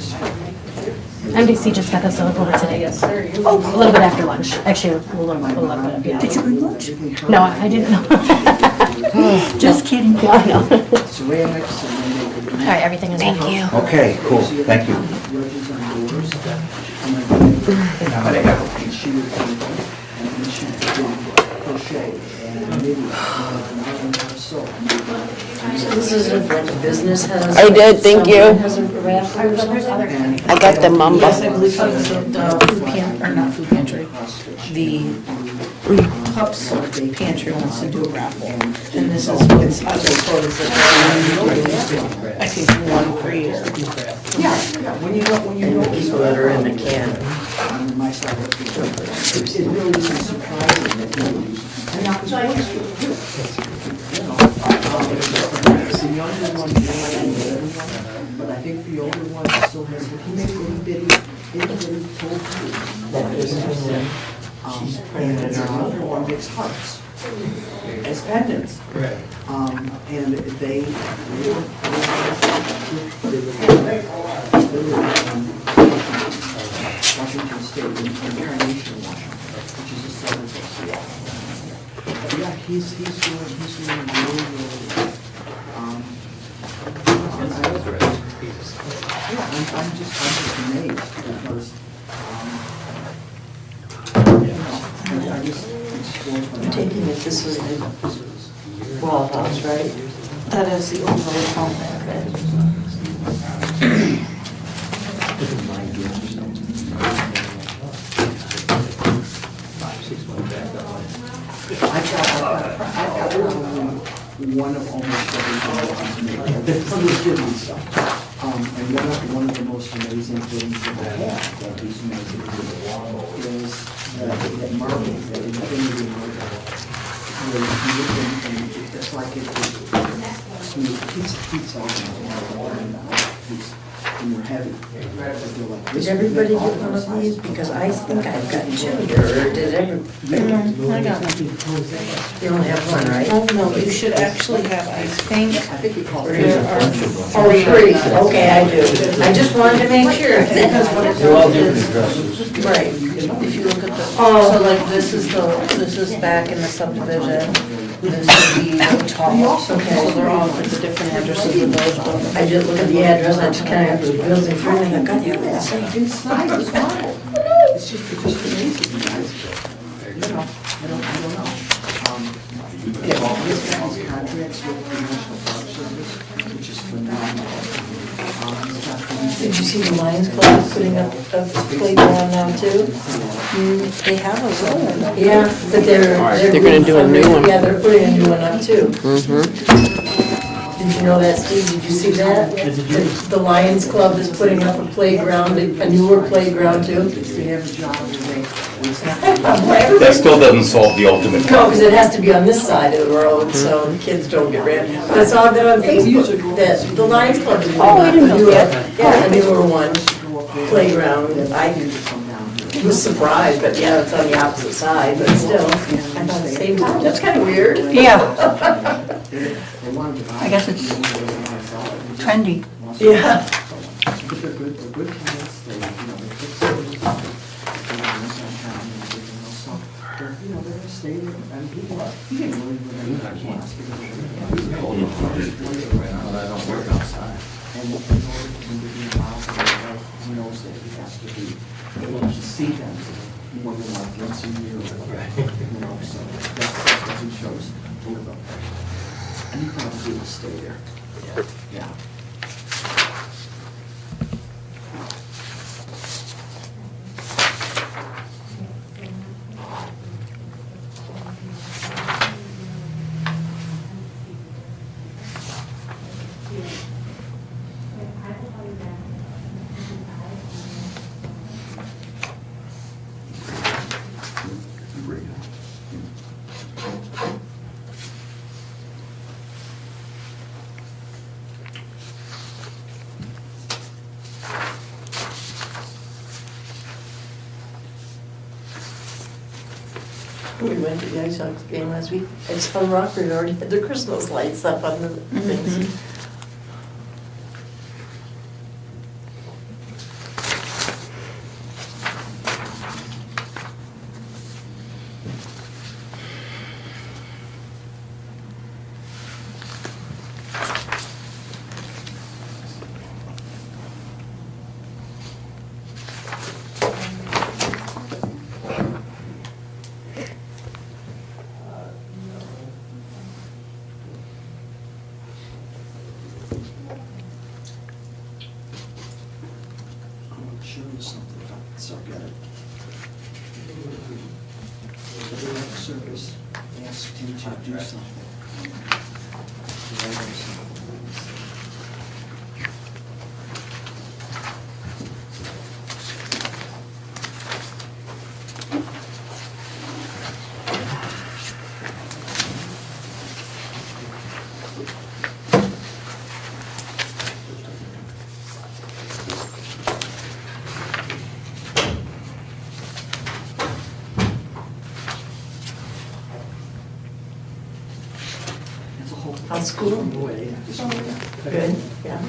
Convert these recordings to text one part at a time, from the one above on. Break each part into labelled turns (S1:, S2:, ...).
S1: MDC just got us over today. Yes, sir. Oh, a little bit after lunch. Actually, a little bit. Yeah.
S2: Did you bring lunch?
S1: No, I didn't know.
S2: Just kidding.
S1: No, I know. All right, everything is. Thank you.
S3: Okay, cool, thank you. How many have?
S4: So this is if like a business has.
S5: I did, thank you.
S4: Has a raffle or something.
S5: I got the mamba.
S2: Yes, I believe so. The food or not food pantry, the pups pantry wants to do a raffle. And this is what's, I was told is that I think one per year.
S4: When you know people that are in the can.
S6: It really isn't surprising that the younger one, but I think the older one still has a little bitty told food. And the older one makes hearts as pendants. And they Washington State, Incarnation, Washington, which is a suburb of Seattle. Yeah, he's doing really well. I'm just amazed because, I just
S4: You're taking it, this is the wall house, right?
S2: That is the overall home.
S6: I've got one of almost everything. There's different stuff. And one of the most amazing things that I have, that is amazing, is that marble, that infinity marble. Where you look and it's like it's all and they're heavy.
S4: Did everybody get one of these? Because I think I've got two here, or did everybody?
S2: I got one.
S4: You only have one, right?
S2: Oh, no, you should actually have, I think,
S6: I think we call it.
S2: there are
S4: Oh, three, okay, I do. I just wanted to make sure.
S2: because what it
S3: They're all
S2: does
S3: different
S2: is,
S3: addresses.
S2: right, if you look at the,
S4: Oh.
S2: so like this is back in the subdivision, this is the top, okay, so they're all like the different addresses of those buildings.
S4: I just looked at the address, I just kind of was building through and I thought, God, they're the same.
S6: Inside is marble. It's just amazing, you guys. You know, I don't know. Yeah, well, this guy has contracts with the National Park Service, which is phenomenal.
S4: Did you see the Lions Club putting up a playground now too?
S2: They have a room.
S4: Yeah, but they're
S5: gonna do a new one.
S4: Yeah, they're putting a new one up too.
S5: Mm-hmm.
S4: Did you know that, Steve? Did you see that? The Lions Club is putting up a playground, a newer playground too.
S6: They have a job where
S7: That still doesn't solve the ultimate
S4: No,
S7: problem.
S4: because it has to be on this side of the road, so the kids don't get ran. But I saw that on Facebook, that the Lions Club is
S5: Oh, I didn't know
S4: putting up
S5: that.
S4: yeah, a newer one, playground. I
S6: come down here.
S4: was surprised, but yeah, it's on the opposite side, but still. I thought the same time, that's kind of weird.
S2: Yeah,
S6: They wanted to buy.
S2: I guess it's trendy.
S4: Yeah.
S6: But they're good tenants, they, you know, they fix things, they rent downtown and everything else, so, they're, you know, they're gonna stay there, and people, you can really live in that class because they're. And in order for him to be involved in their life, he knows that he has to be able to see them more than like once a year or whatever, you know, so that's what he chose to live up there. And you can also stay there. Yeah.
S4: We went to the Ice Sox game last week, and Sun Rockford already had their Christmas lights up on the things.
S6: I'll show you something, if I still get it. The direct service asked him to do something. It's a whole.
S4: How's school?
S6: Way.
S4: Good, yeah.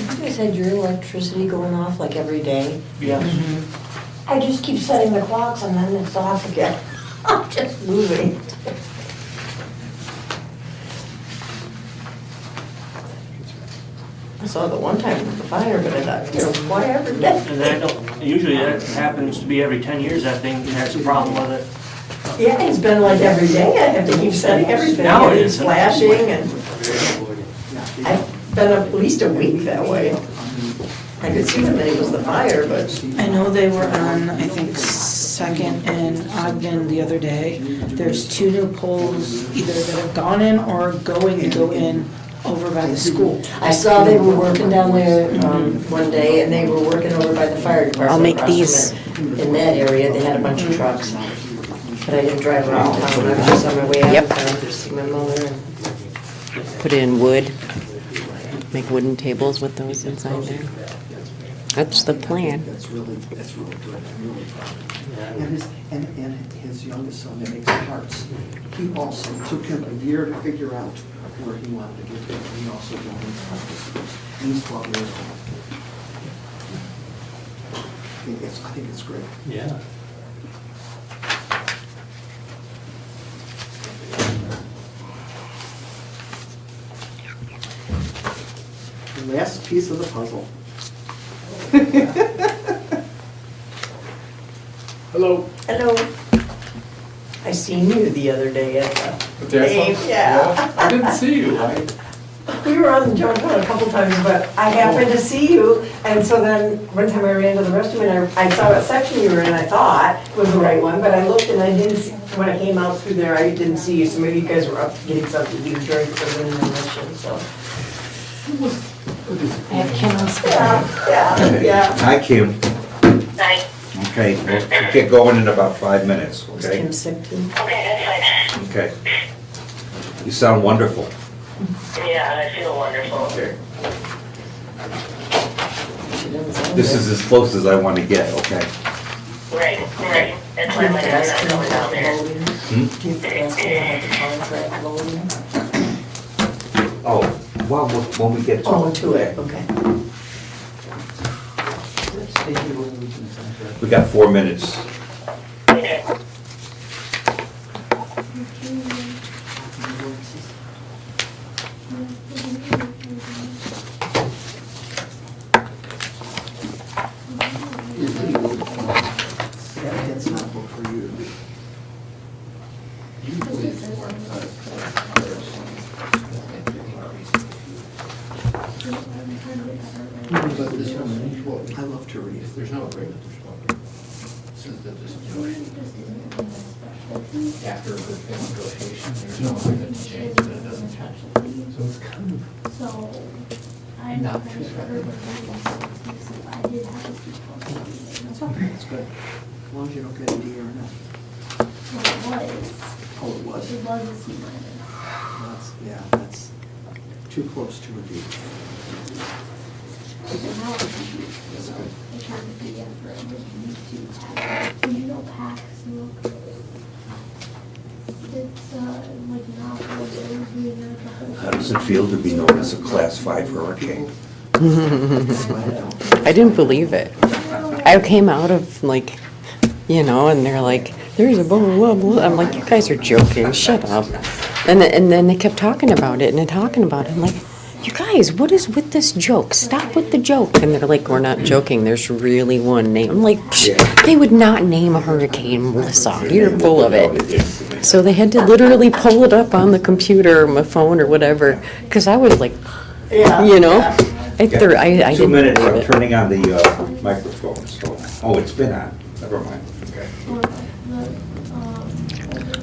S4: You guys had your electricity going off like every day?
S6: Yes.
S4: I just keep setting the clocks and then it's off again. I'm just moving. I saw the one time with the fire, but I thought, you know, why every day?
S8: And that don't, usually that happens to be every 10 years, that thing has a problem with it.
S4: Yeah, it's been like every day, I have to keep setting everything.
S8: Now it
S4: and it's
S8: isn't.
S4: flashing and I've been up at least a week that way. I could see that it was the fire, but
S2: I know they were on, I think, Second and Ogden the other day. There's 2 new poles either that have gone in or going to go in over by the school.
S4: I saw they were working down there one day and they were working over by the fire department.
S5: I'll make
S4: across from
S5: these.
S4: it. In that area, they had a bunch of trucks. But I didn't drive around town, I was just on my way out
S5: Yep.
S4: of town to see my mother. and-
S5: Put in wood, make wooden tables with those inside there. That's the plan.
S6: That's really good, I'm really proud. And his youngest son that makes parts, he also, took him a year to figure out where he wanted to get to, and he also donates parts. And he's 12 years old. I think it's great.
S8: Yeah.
S6: The last piece of the puzzle.
S9: Hello.
S4: Hello. I seen you the other day at the
S9: Did I
S4: Dave,
S9: saw-
S4: yeah.
S9: I didn't see you.
S4: We were on the jump a couple times, but I happened to see you, and so then one time I ran to the restroom and I saw what section you were in, I thought was the right one, but I looked and I didn't see, when I came out through there, I didn't see you, so maybe you guys were up getting something to eat during the intermission, so.
S1: I have Kim on speaker.
S4: Yeah.
S3: Hi, Kim. Okay, we'll get going in about 5 minutes,
S4: Was
S3: okay?
S4: Kim sick too?
S3: Okay. You sound wonderful.
S10: Yeah, I feel wonderful.
S3: Okay.
S4: She doesn't sound
S3: This
S4: good.
S3: is as close as I want to get, okay?
S10: Right, right. That's why my dad's not going down there.
S3: Hmm?
S4: Do you have to ask him about the contract loading?
S3: Oh, well, when we get to
S4: Oh,
S3: it.
S4: to it, okay.
S3: We got 4 minutes.
S10: Okay.
S6: That gets
S9: If there's no agreement, there's no agreement. Since that this is after a good faith negotiation, there's no agreement to change, then it doesn't change. So it's kind of not too bad.
S6: That's okay, that's good. As long as you don't get a D or an F. Oh, it was?
S11: It was a C minus.
S6: That's, yeah, that's too close to a D.
S11: So now it's a D.
S6: That's good.
S11: It has a D after it, which needs to pack. So you know pack smoke? It's like not what it was being there the whole.
S3: How does it feel to be known as a Class 5 hurricane?
S5: I didn't believe it. I came out of like, and they're like, there's a blah, blah, blah, blah. I'm like, you guys are joking, shut up. And then they kept talking about it and talking about it. I'm like, you guys, what is with this joke? Stop with the joke. And they're like, we're not joking, there's really one name. I'm like, psh, they would not name a hurricane, Melissa, you're full of it. So they had to literally pull it up on the computer or my phone or whatever, because I was like,
S4: Yeah.
S5: I
S3: 2
S5: didn't
S3: minutes,
S5: believe
S3: I'm
S5: it.
S3: turning on the microphone, so, oh, it's been on, never mind, okay.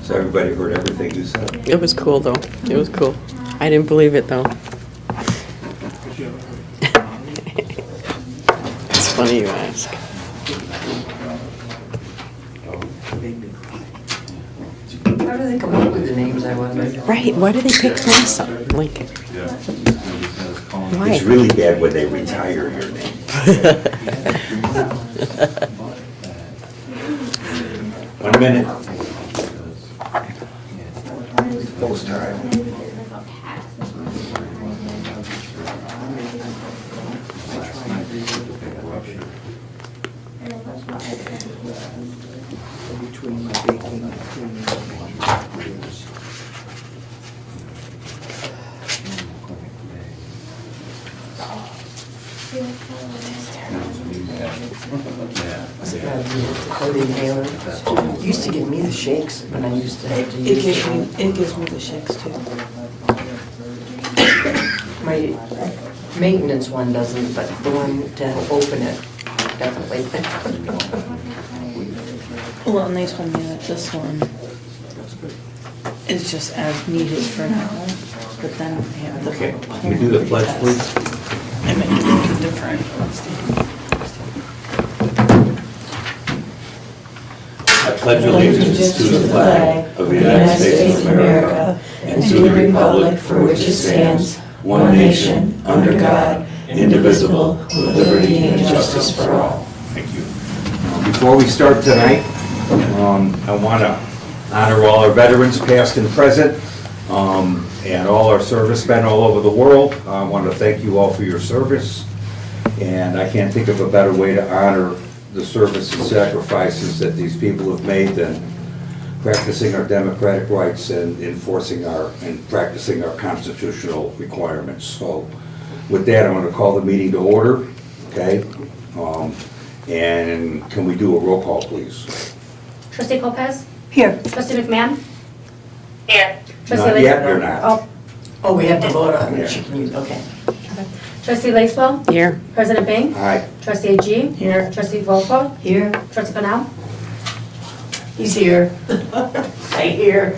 S3: So everybody heard everything you said?
S5: It was cool though, it was cool. I didn't believe it though. It's funny you ask.
S6: How do they come up with the names, I wonder?
S5: Right, why do they pick Melissa? Like, why?
S3: It's really bad when they retire your name. 1 minute. Post time.
S6: Between my baking and cleaning. Used to give me the shakes when I used to have to use.
S2: It gives me the shakes too.
S6: My maintenance one doesn't, but the one to open it, definitely.
S2: Well, and they told me that this one is just as needed for now, but then they have the.
S3: Okay, can we do the pledge, please?
S2: And make it different.
S3: I pledge allegiance to the flag of the United States of America and to the republic for which it stands, one nation, under God, indivisible, with liberty and justice for all. Thank you. Before we start tonight, I want to honor all our veterans, past and present, and all our servicemen all over the world. I want to thank you all for your service, and I can't think of a better way to honor the service and sacrifices that these people have made than practicing our democratic rights and enforcing and practicing our constitutional requirements. So with that, I'm going to call the meeting to order, okay? And can we do a roll call, please?
S1: Trustee Lopez?
S2: Here.
S1: Trustee McMahon?
S10: Here.
S1: Trustee
S3: Not
S1: Lacewell?
S3: yet, you're not.
S1: Oh,
S6: Oh, we have to vote on
S3: Yeah.
S6: it, she can use, okay.
S1: Trustee Lacewell?
S5: Here.
S1: President Bing?
S3: Aye.
S1: Trustee AG?
S2: Here.
S1: Trustee Volpo?
S6: Here,
S1: Trustee Panel?
S6: he's here.
S4: I hear.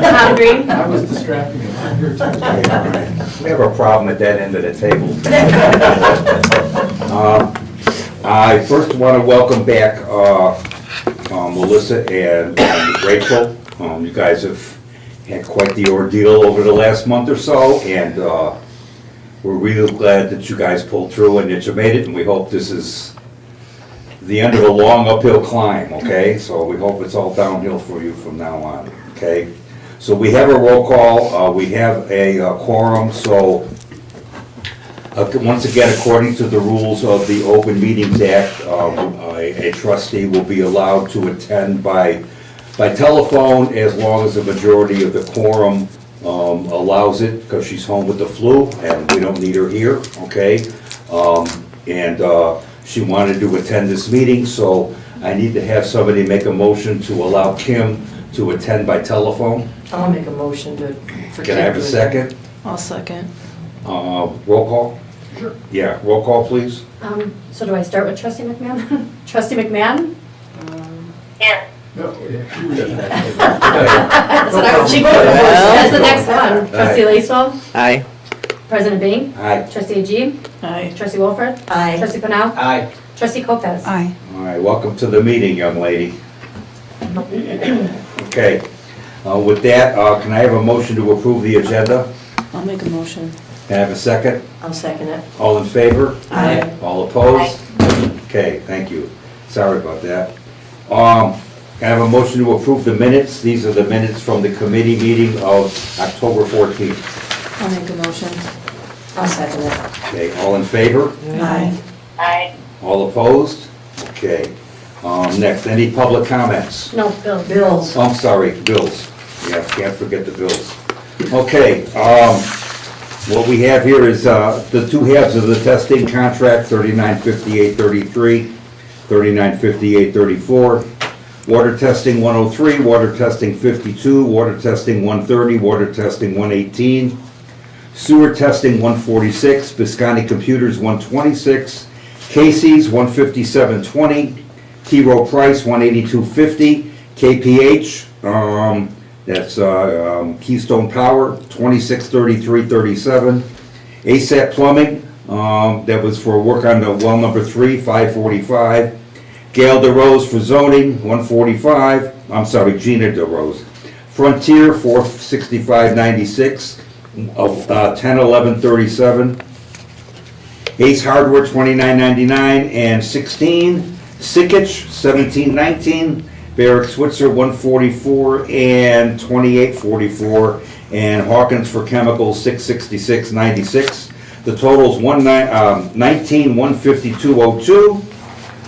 S1: Tom Green?
S9: I was distracting you. I'm here too.
S3: Okay, all right. We have a problem at that end of the table. I first want to welcome back Melissa and Rachel. You guys have had quite the ordeal over the last month or so, and we're really glad that you guys pulled through and that you made it, and we hope this is the end of a long uphill climb, okay? So we hope it's all downhill for you from now on, okay? So we have a roll call, we have a quorum, so once again, according to the rules of the Open Meetings Act, a trustee will be allowed to attend by telephone as long as the majority of the quorum allows it, because she's home with the flu and we don't need her here, okay? And she wanted to attend this meeting, so I need to have somebody make a motion to allow Kim to attend by telephone.
S6: I'll make a motion to.
S3: Can I have a second?
S2: I'll second.
S3: Roll call? Yeah, roll call, please.
S1: So do I start with trustee McMahon? Trustee McMahon?
S10: Here.
S1: That's what I was thinking.
S5: Well.
S1: That's the next one. Trustee Lacewell?
S5: Aye.
S1: President Bing?
S3: Aye.
S1: Trustee Agee?
S2: Aye.
S1: Trustee Wolford?
S4: Aye.
S1: Trustee Panel?
S6: Aye.
S1: Trustee Lopez?
S2: Aye.
S3: All right, welcome to the meeting, young lady. Okay, with that, can I have a motion to approve the agenda?
S2: I'll make a motion.
S3: Can I have a second?
S4: I'll second it.
S3: All in favor?
S2: Aye.
S3: All opposed? Okay, thank you. Sorry about that. Can I have a motion to approve the minutes? These are the minutes from the committee meeting of October 14th.
S2: I'll make a motion.
S4: I'll second it.
S3: Okay, all in favor?
S2: Aye.
S10: Aye.
S3: All opposed? Okay. Next, any public comments?
S1: No, Bill.
S4: Bills.
S3: I'm sorry, bills. Yeah, can't forget the bills. Okay, what we have here is the two halves of the testing contract, 395833, 395834. Water testing 103, water testing 52, water testing 130, water testing 118. Sewer testing 146, Biscotti Computers 126, Casey's 15720, T. Rowe Price 18250, KPH, that's Keystone Power 263337, ASAP Plumbing, that was for work on the well number 3, 545, Gail DeRose for zoning 145, I'm sorry, Gina DeRose, Frontier 46596 of 101137, Ace Hardware 2999 and 16, Sickich 1719, Barrick Switzer 144 and 2844, and Hawkins for Chemicals 66696. The total's 19,152.02,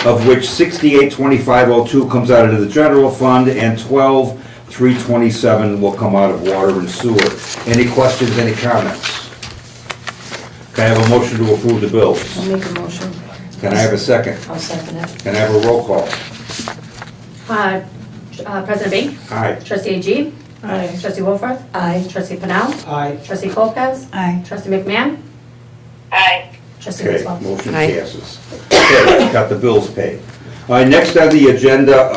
S3: of which 6825.02 comes out of the general fund and 12,327 will come out of water and sewer. Any questions, any comments? Can I have a motion to approve the bills?
S2: I'll make a motion.
S3: Can I have a second?
S4: I'll second it.
S3: Can I have a roll call?
S1: President Bing?
S3: Aye.
S1: Trustee Agee?
S2: Aye.
S1: Trustee Wolford?
S4: Aye.
S1: Trustee Panel?
S6: Aye.
S1: Trustee Lopez?
S2: Aye.
S1: Trustee McMahon?
S10: Aye.
S1: Trustee
S3: Okay,
S1: Lacewell?
S3: motion
S5: Aye.
S3: passes. Okay, got the bills paid. All right, next on the agenda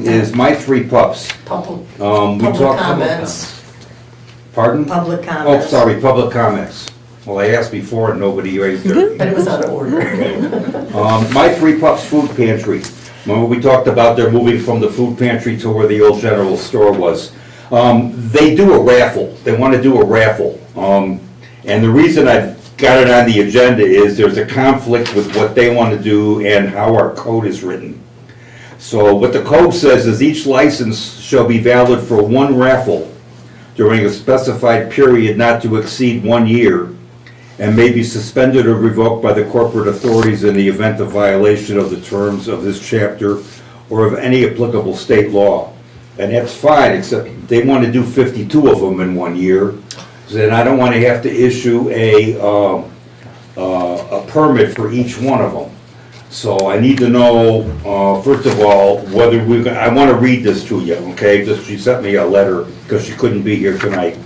S3: is my three pups.
S4: Public
S3: We talked.
S4: comments.
S3: Pardon?
S4: Public
S3: Oh,
S4: comments.
S3: sorry, public comments. Well, I asked before and nobody raised their.
S4: But it was out of order.
S3: My Three Pups Food Pantry. Remember we talked about they're moving from the food pantry to where the old general store was. They do a raffle. They want to do a raffle. And the reason I've got it on the agenda is there's a conflict with what they want to do and how our code is written. So what the code says is each license shall be valid for one raffle during a specified period not to exceed 1 year, and may be suspended or revoked by the corporate authorities in the event of violation of the terms of this chapter or of any applicable state law. And that's fine, except they want to do 52 of them in 1 year. So then I don't want to have to issue a permit for each one of them. So I need to know, first of all, whether I want to read this to you, okay? She sent me a letter because she couldn't be here tonight.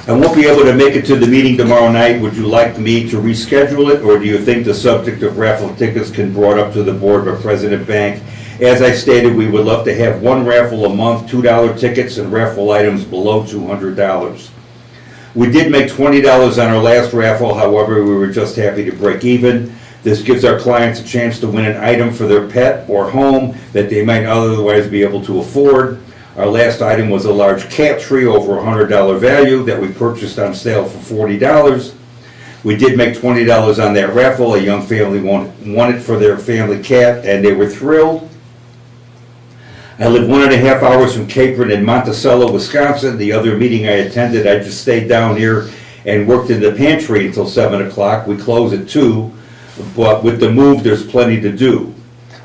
S3: I won't be able to make it to the meeting tomorrow night. Would you like me to reschedule it, or do you think the subject of raffle tickets can be brought up to the board by President Bank? As I stated, we would love to have one raffle a month, $2 tickets, and raffle items below $200. We did make $20 on our last raffle, however, we were just happy to break even. This gives our clients a chance to win an item for their pet or home that they might otherwise be able to afford. Our last item was a large cat tree over $100 value that we purchased on sale for $40. We did make $20 on that raffle. A young family won it for their family cat, and they were thrilled. I live 1.5 hours from Capron in Monticello, Wisconsin. The other meeting I attended, I just stayed down here and worked in the pantry until 7 o'clock. We close at 2, but with the move, there's plenty to do.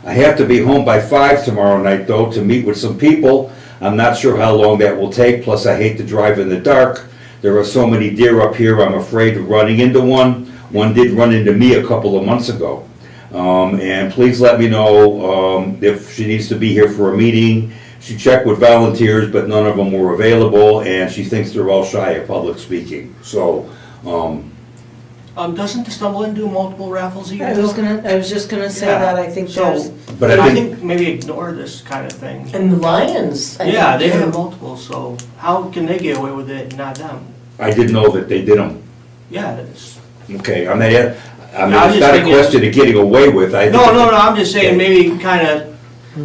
S3: I have to be home by 5 tomorrow night, though, to meet with some people. I'm not sure how long that will take, plus I hate to drive in the dark. There are so many deer up here, I'm afraid of running into one. One did run into me a couple of months ago. And please let me know if she needs to be here for a meeting. She checked with volunteers, but none of them were available, and she thinks they're all shy of public speaking. So
S8: Doesn't the Stumbling do multiple raffles a year?
S2: I was just gonna say
S8: Yeah.
S2: that, I think
S8: So,
S2: there's,
S3: But
S8: I think maybe ignore this kind of thing.
S2: and the Lions. I
S8: Yeah, they
S2: think,
S8: have
S2: do.
S8: multiple, so how can they get away with it and not them?
S3: I didn't know that they did them.
S8: Yeah, it's,
S3: Okay, I mean,
S8: I'm
S3: it's
S8: just
S3: not a
S8: thinking-
S3: question of getting away with. I think
S8: no,
S3: it's-
S8: I'm just saying, maybe kind of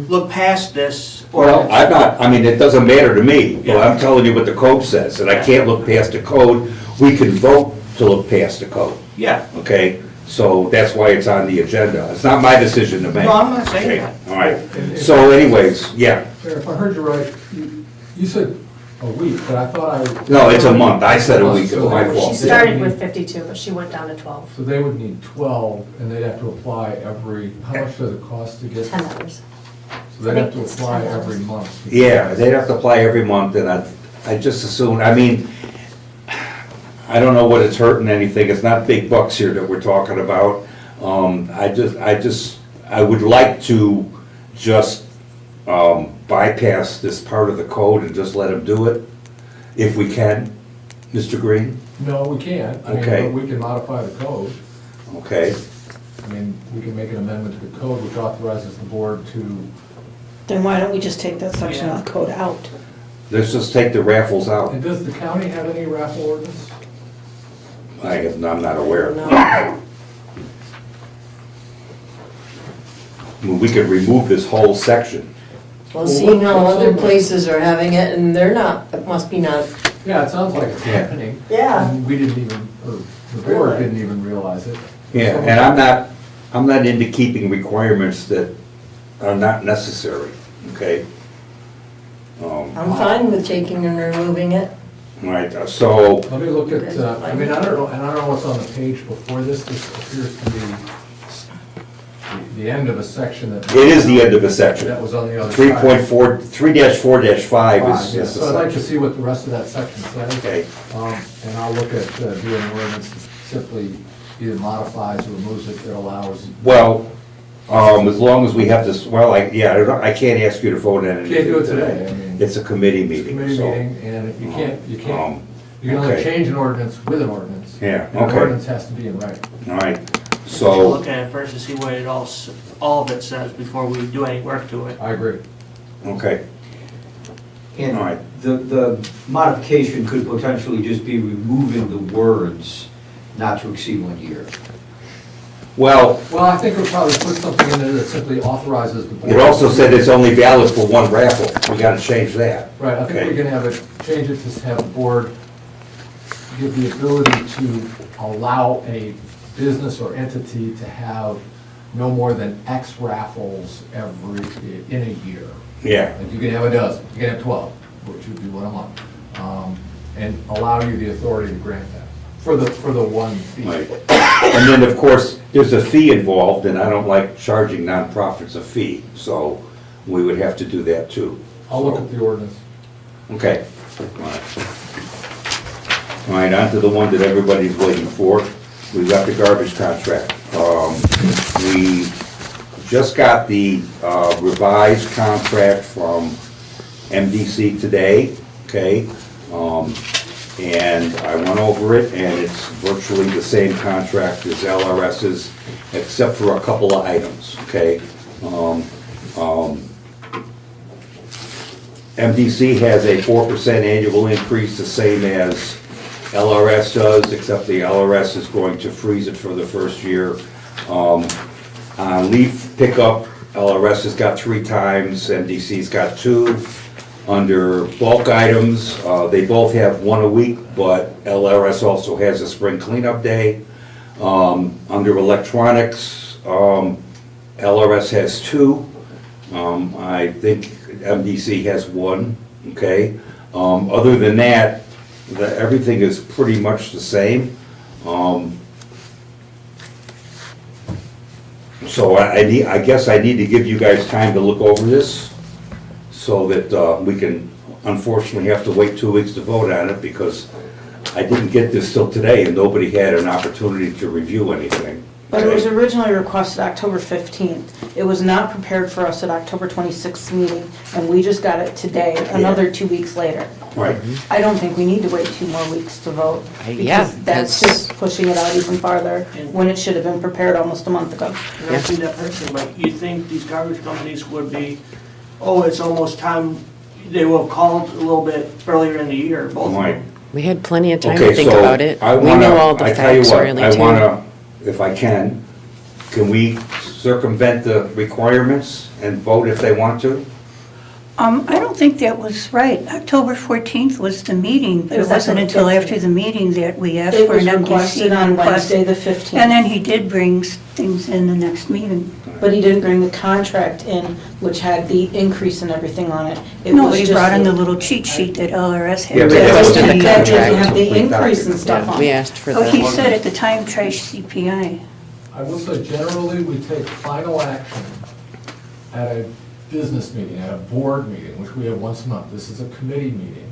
S8: look past this.
S3: Well, I'm not, I mean, it doesn't matter to me, but
S8: Yeah.
S3: I'm telling you what the code says, and I can't look past the code. We can vote to look past the code,
S8: Yeah,
S3: okay? So that's why it's on the agenda. It's not my decision to make.
S8: no, I'm not saying
S3: Okay,
S8: that.
S3: all right. So anyways, yeah,
S12: Mayor, if I heard you right, you said a week, but I thought I.
S3: no, it's a month. I said a week, it's my
S12: So-
S1: She
S3: fault.
S1: started with 52, but she went down to 12,
S12: So they would need 12, and they'd have to apply every, how much does it cost to get?
S1: $10.
S12: So they'd have to
S1: I think it's
S12: apply
S1: $10.
S12: every month.
S3: Yeah, they'd have to apply every month, and I just assume, I mean, I don't know what it's hurting anything. It's not big bucks here that we're talking about. I would like to just bypass this part of the code and just let them do it, if we can, Mr. Green,
S12: No, we can't. I mean,
S3: Okay.
S12: but we can modify the code.
S3: okay?
S12: I mean, we can make an amendment to the code which authorizes the board to,
S2: Then why don't we just take that section of the code out?
S3: Let's just take the raffles out.
S12: and does the county have any raffle ordinance?
S3: I'm not aware.
S2: No.
S3: I mean, we could remove this whole section.
S2: Well, seeing how other places are having it, and they're not, it must be not,
S12: Yeah, it sounds like it's
S3: Yeah.
S12: happening.
S4: Yeah.
S12: And we didn't even, or the board didn't even realize it.
S3: Yeah, and I'm not into keeping requirements that are not necessary, okay?
S2: I'm fine with taking and removing it.
S3: Right, so,
S12: Let me look at, I mean, I don't know, and I don't know what's on the page before this. This appears to be the end of a section that.
S3: it is the end of a section.
S12: That was on the other side.
S3: 3.4, 3-4-5 is
S12: Yeah,
S3: is the
S12: so I'd like to
S3: section.
S12: see what the rest of that section says.
S3: Okay,
S12: And I'll look at doing an ordinance that simply either modifies or removes it that allows.
S3: well, as long as we have this, well, I can't ask you to vote on anything.
S12: Can't do it today, I mean.
S3: It's a committee
S12: It's a
S3: meeting,
S12: committee
S3: so.
S12: meeting, and you can't, you
S3: okay.
S12: can only change an ordinance with an ordinance.
S3: Yeah,
S12: And an
S3: okay.
S12: ordinance has to be in writing.
S3: All right,
S8: So
S3: so,
S8: look at it first to see what it all of it says before we do any work to it.
S12: I agree.
S3: okay, all right.
S6: And the modification could potentially just be removing the words not to exceed 1 year.
S3: Well,
S12: Well, I think we'll probably put something in there that simply authorizes the board.
S3: it also said it's only valid for one raffle. We gotta change that.
S12: Right, I think
S3: Okay.
S12: we can have it, change it to have the board give the ability to allow a business or entity to have no more than X raffles in a year.
S3: Yeah,
S12: Like you can have a dozen, you can have 12, which would be one a month. And allow you the authority to grant that for the one fee.
S3: right. And then, of course, there's a fee involved, and I don't like charging nonprofits a fee, so we would have to do that too.
S12: I'll look at the ordinance.
S3: Okay. All right. All right, on to the one that everybody's waiting for. We've got the garbage contract. We just got the revised contract from MDC today, okay? And I went over it, and it's virtually the same contract as LRS's, except for a couple of items, okay? MDC has a 4% annual increase, the same as LRS does, except the LRS is going to freeze it for the first year. On leaf pickup, LRS has got 3 times, MDC's got 2. Under bulk items, they both have 1 a week, but LRS also has a spring cleanup day. Under electronics, LRS has 2. I think MDC has 1, okay? Other than that, everything is pretty much the same. So I guess I need to give you guys time to look over this, so that we can unfortunately have to wait 2 weeks to vote on it, because I didn't get this till today, and nobody had an opportunity to review anything.
S2: But it was originally requested October 15th. It was not prepared for us at October 26th meeting, and we just got it today, another 2 weeks later.
S3: Right.
S2: I don't think we need to wait 2 more weeks to vote.
S5: Yeah,
S2: Because that's
S5: that's-
S2: just pushing it out even farther, when it should have been prepared almost a month ago.
S8: And I see that person, but you think these garbage companies would be, oh, it's almost time, they will have called a little bit earlier in the year, both of
S3: Right.
S8: them.
S5: We had plenty of time
S3: Okay,
S5: to think
S3: so
S5: about it.
S3: I
S5: We
S3: wanna-
S5: knew all the
S3: I tell you
S5: facts
S3: what,
S5: really
S3: I
S5: too.
S3: wanna, if I can we circumvent the requirements and vote if they want to?
S13: I don't think that was right. October 14th was the meeting. It
S2: was
S13: wasn't
S2: October
S13: until
S2: 15th.
S13: after the meeting that we asked
S2: It
S13: for
S2: was
S13: an
S2: requested
S13: MDC
S2: on
S13: request.
S2: Wednesday, the 15th.
S13: And then he did bring things in the next meeting.
S2: But he didn't bring the contract in, which had the increase and everything on it. It
S13: No,
S2: was
S13: but he
S2: just
S13: brought in the little cheat sheet that LRS had.
S3: Yeah, but
S2: That
S3: that
S2: doesn't
S3: wasn't
S2: have
S3: the
S2: that doesn't
S3: contract.
S2: have the
S3: Complete
S2: increase and
S3: document.
S2: stuff on
S5: We
S2: it.
S5: asked for
S13: Oh, he
S5: that.
S13: said at the time, trash CPI.
S12: I will say generally, we take final action at a business meeting, at a board meeting, which we have once a month. This is a committee meeting.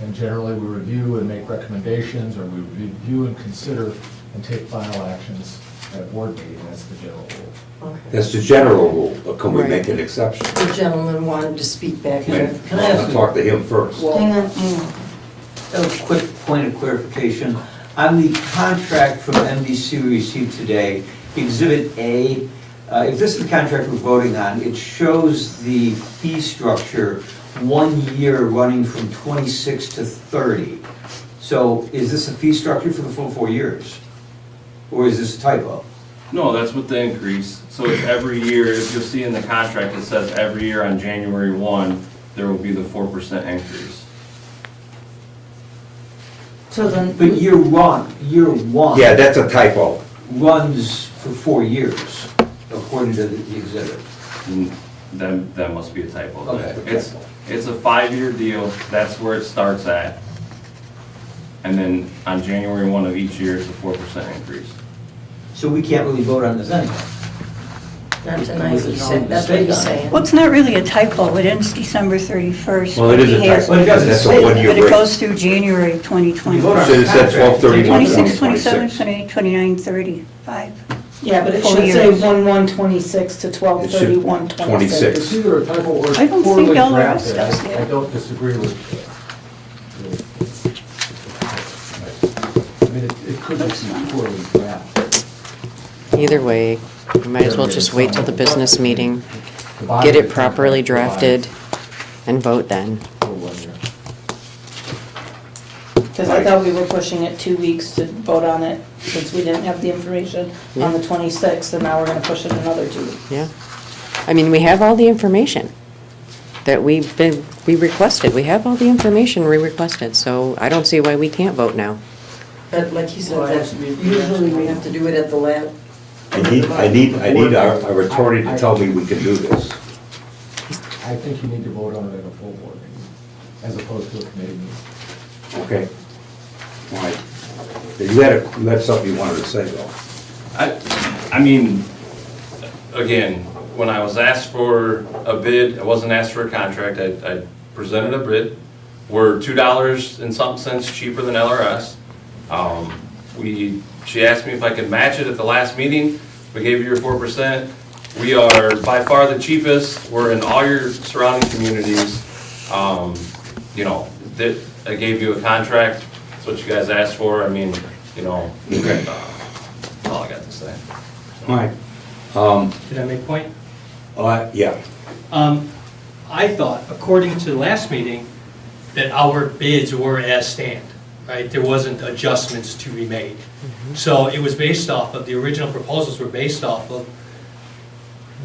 S12: And generally, we review and make recommendations, or we review and consider and take final actions at a board meeting. That's the general rule.
S3: That's the general rule, but can we
S5: Right.
S3: make an exception?
S6: The gentleman wanted to speak back. Can I
S3: I'll
S6: ask
S3: talk to him first.
S2: Hang on,
S14: A quick point of clarification. On the contract from MDC we received today, Exhibit A, if this is the contract we're voting on, it shows the fee structure 1 year running from 26 to 30. So is this a fee structure for the full 4 years? Or is this a typo?
S7: No, that's with the increase. So it's every year, if you'll see in the contract, it says every year on January 1, there will be the 4% increase.
S2: So then,
S14: But year one
S3: Yeah, that's a typo.
S14: runs for 4 years, according to the exhibit.
S7: Then that must be a typo.
S14: Okay.
S7: It's a 5-year deal, that's where it starts at. And then on January 1 of each year, it's a 4% increase.
S14: So we can't really vote on this anyway.
S6: Not tonight, he said, that's what he's saying.
S13: Well, it's not really a typo. It ends December 31st.
S3: Well, it is a
S13: He has-
S3: typo.
S14: But it doesn't
S3: That's
S14: say
S3: a
S14: that.
S3: one-year
S13: But it
S3: break.
S13: goes through January 2020.
S14: You vote on
S3: Should have said 12/31,
S13: 26, 27,
S3: 26.
S13: 28, 29, 30, 5.
S2: yeah, but it
S13: Full
S2: should say
S13: years.
S2: 1/1/26 to 12/31/26.
S3: 26.
S12: It's either a typo or
S13: I don't
S12: it's poorly
S13: think LRS
S12: drafted.
S13: does
S12: I
S13: that.
S12: don't disagree with I mean, it could just be poorly drafted.
S5: Either way, we might as well just wait till the business meeting,
S12: The body
S5: get
S12: of
S5: it
S12: the
S5: properly
S12: contract
S5: drafted, and vote then.
S12: provides for 1 year.
S2: Because I thought we were pushing it 2 weeks to vote on it, since we didn't have the information on the 26th, and now we're gonna push it another 2 weeks.
S5: Yeah. I mean, we have all the information that we requested. We have all the information we requested, so I don't see why we can't vote now.
S6: But like he said,
S8: Well, it
S6: that
S8: has to be-
S6: usually we have to do it at the lab.
S3: I need our attorney to tell me we can do this.
S12: I think you need to vote on it at a full board meeting, as opposed to a committee meeting.
S3: Okay. All right. You had something you wanted to say, though.
S7: I mean, again, when I was asked for a bid, I wasn't asked for a contract, I presented a bid. We're $2 and something cents cheaper than LRS. She asked me if I could match it at the last meeting, we gave you your 4%. We are by far the cheapest, we're in all your surrounding communities. You know, I gave you a contract, that's what you guys asked for, I mean, you know, that's all I got to say.
S3: All right.
S15: Did I make a point?
S3: Yeah.
S15: I thought, according to the last meeting, that our bids were as stand, right? There wasn't adjustments to be made. So it was based off of, the original proposals were based off of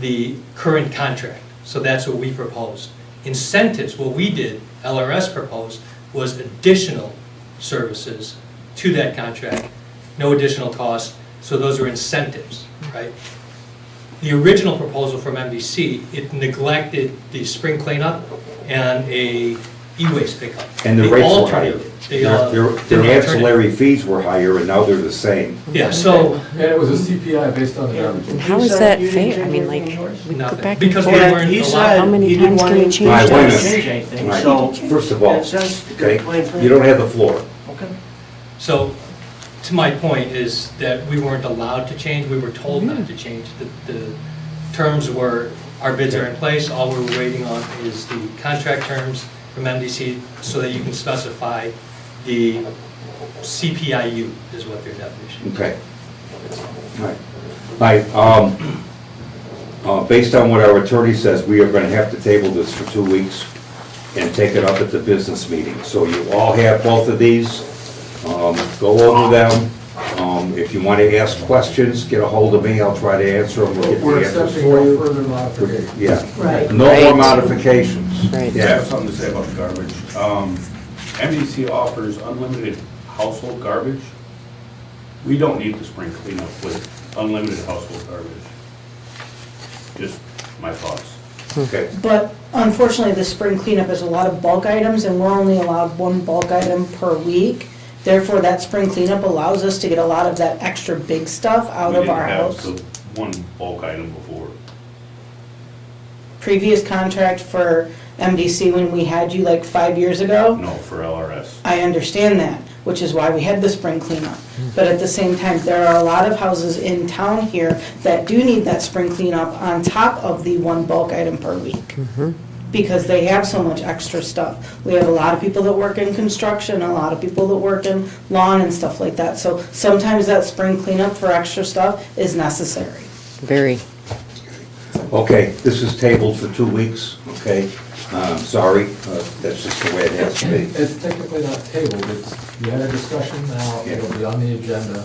S15: the current contract. So that's what we proposed. Incentives, what we did, LRS proposed, was additional services to that contract, no additional cost, so those are incentives, right? The original proposal from MVC, it neglected the spring cleanup and a e-waste pickup.
S3: And the
S15: They
S3: rates were higher.
S15: alternated. They, did
S3: Their
S15: the alternative.
S3: ancillary fees were higher, and now they're the same.
S15: Yeah, so,
S12: And it was a CPI based on the average.
S5: And how is that fair? I mean, like, we go
S15: Nothing.
S5: back and
S15: Because we
S5: forth.
S15: weren't
S8: He
S15: allowed-
S8: said
S5: How many
S8: he didn't
S5: times
S8: want
S5: can we
S8: to
S5: change
S3: All right, wait a minute.
S8: change anything,
S3: Right.
S8: so.
S3: First of all,
S8: in a sense,
S3: okay,
S8: complain for-
S3: you don't have the floor.
S8: Okay.
S15: So, to my point is that we weren't allowed to change, we were told not to change. The terms were, our bids are in place, all we're waiting on is the contract terms from MDC so that you can specify the CPIU is what their definition is.
S3: Okay. All right, based on what our attorney says, we are gonna have to table this for 2 weeks and take it up at the business meeting. So you all have both of these, go over them. If you want to ask questions, get a hold of me, I'll try to answer them, we'll get
S12: We're
S3: the answers
S12: accepting
S3: for
S12: no
S3: you.
S12: further modifications.
S3: Yeah.
S4: Right.
S3: No more
S5: Right.
S3: modifications.
S5: Right.
S16: I
S3: Yeah.
S16: have something to say about the garbage. MDC offers unlimited household garbage. We don't need the spring cleanup with unlimited household garbage. Just my thoughts.
S3: Okay.
S2: But unfortunately, the spring cleanup is a lot of bulk items, and we're only allowed one bulk item per week. Therefore, that spring cleanup allows us to get a lot of that extra big stuff out of our house.
S16: We didn't have the one bulk item before.
S2: Previous contract for MDC when we had you like 5 years ago,
S16: No, for LRS.
S2: I understand that, which is why we had the spring cleanup. But at the same time, there are a lot of houses in town here that do need that spring cleanup on top of the one bulk item per week. Because they have so much extra stuff. We have a lot of people that work in construction, a lot of people that work in lawn and stuff like that. So sometimes that spring cleanup for extra stuff is necessary.
S5: Very.
S3: Okay, this is tabled for 2 weeks, okay? Sorry, that's just the way it has to be.
S12: It's technically not tabled, it's, you had a discussion now, it'll be on the agenda.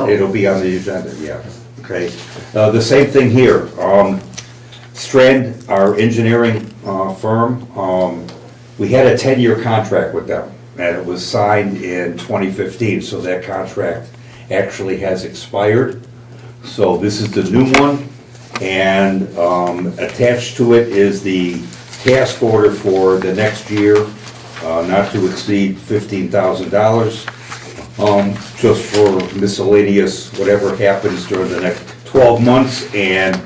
S3: It'll be on the agenda, yeah, okay. The same thing here. Strand, our engineering firm, we had a 10-year contract with them, and it was signed in 2015, so that contract actually has expired. So this is the new one, and attached to it is the task order for the next year, not to exceed $15,000, just for miscellaneous, whatever happens during the next 12 months, and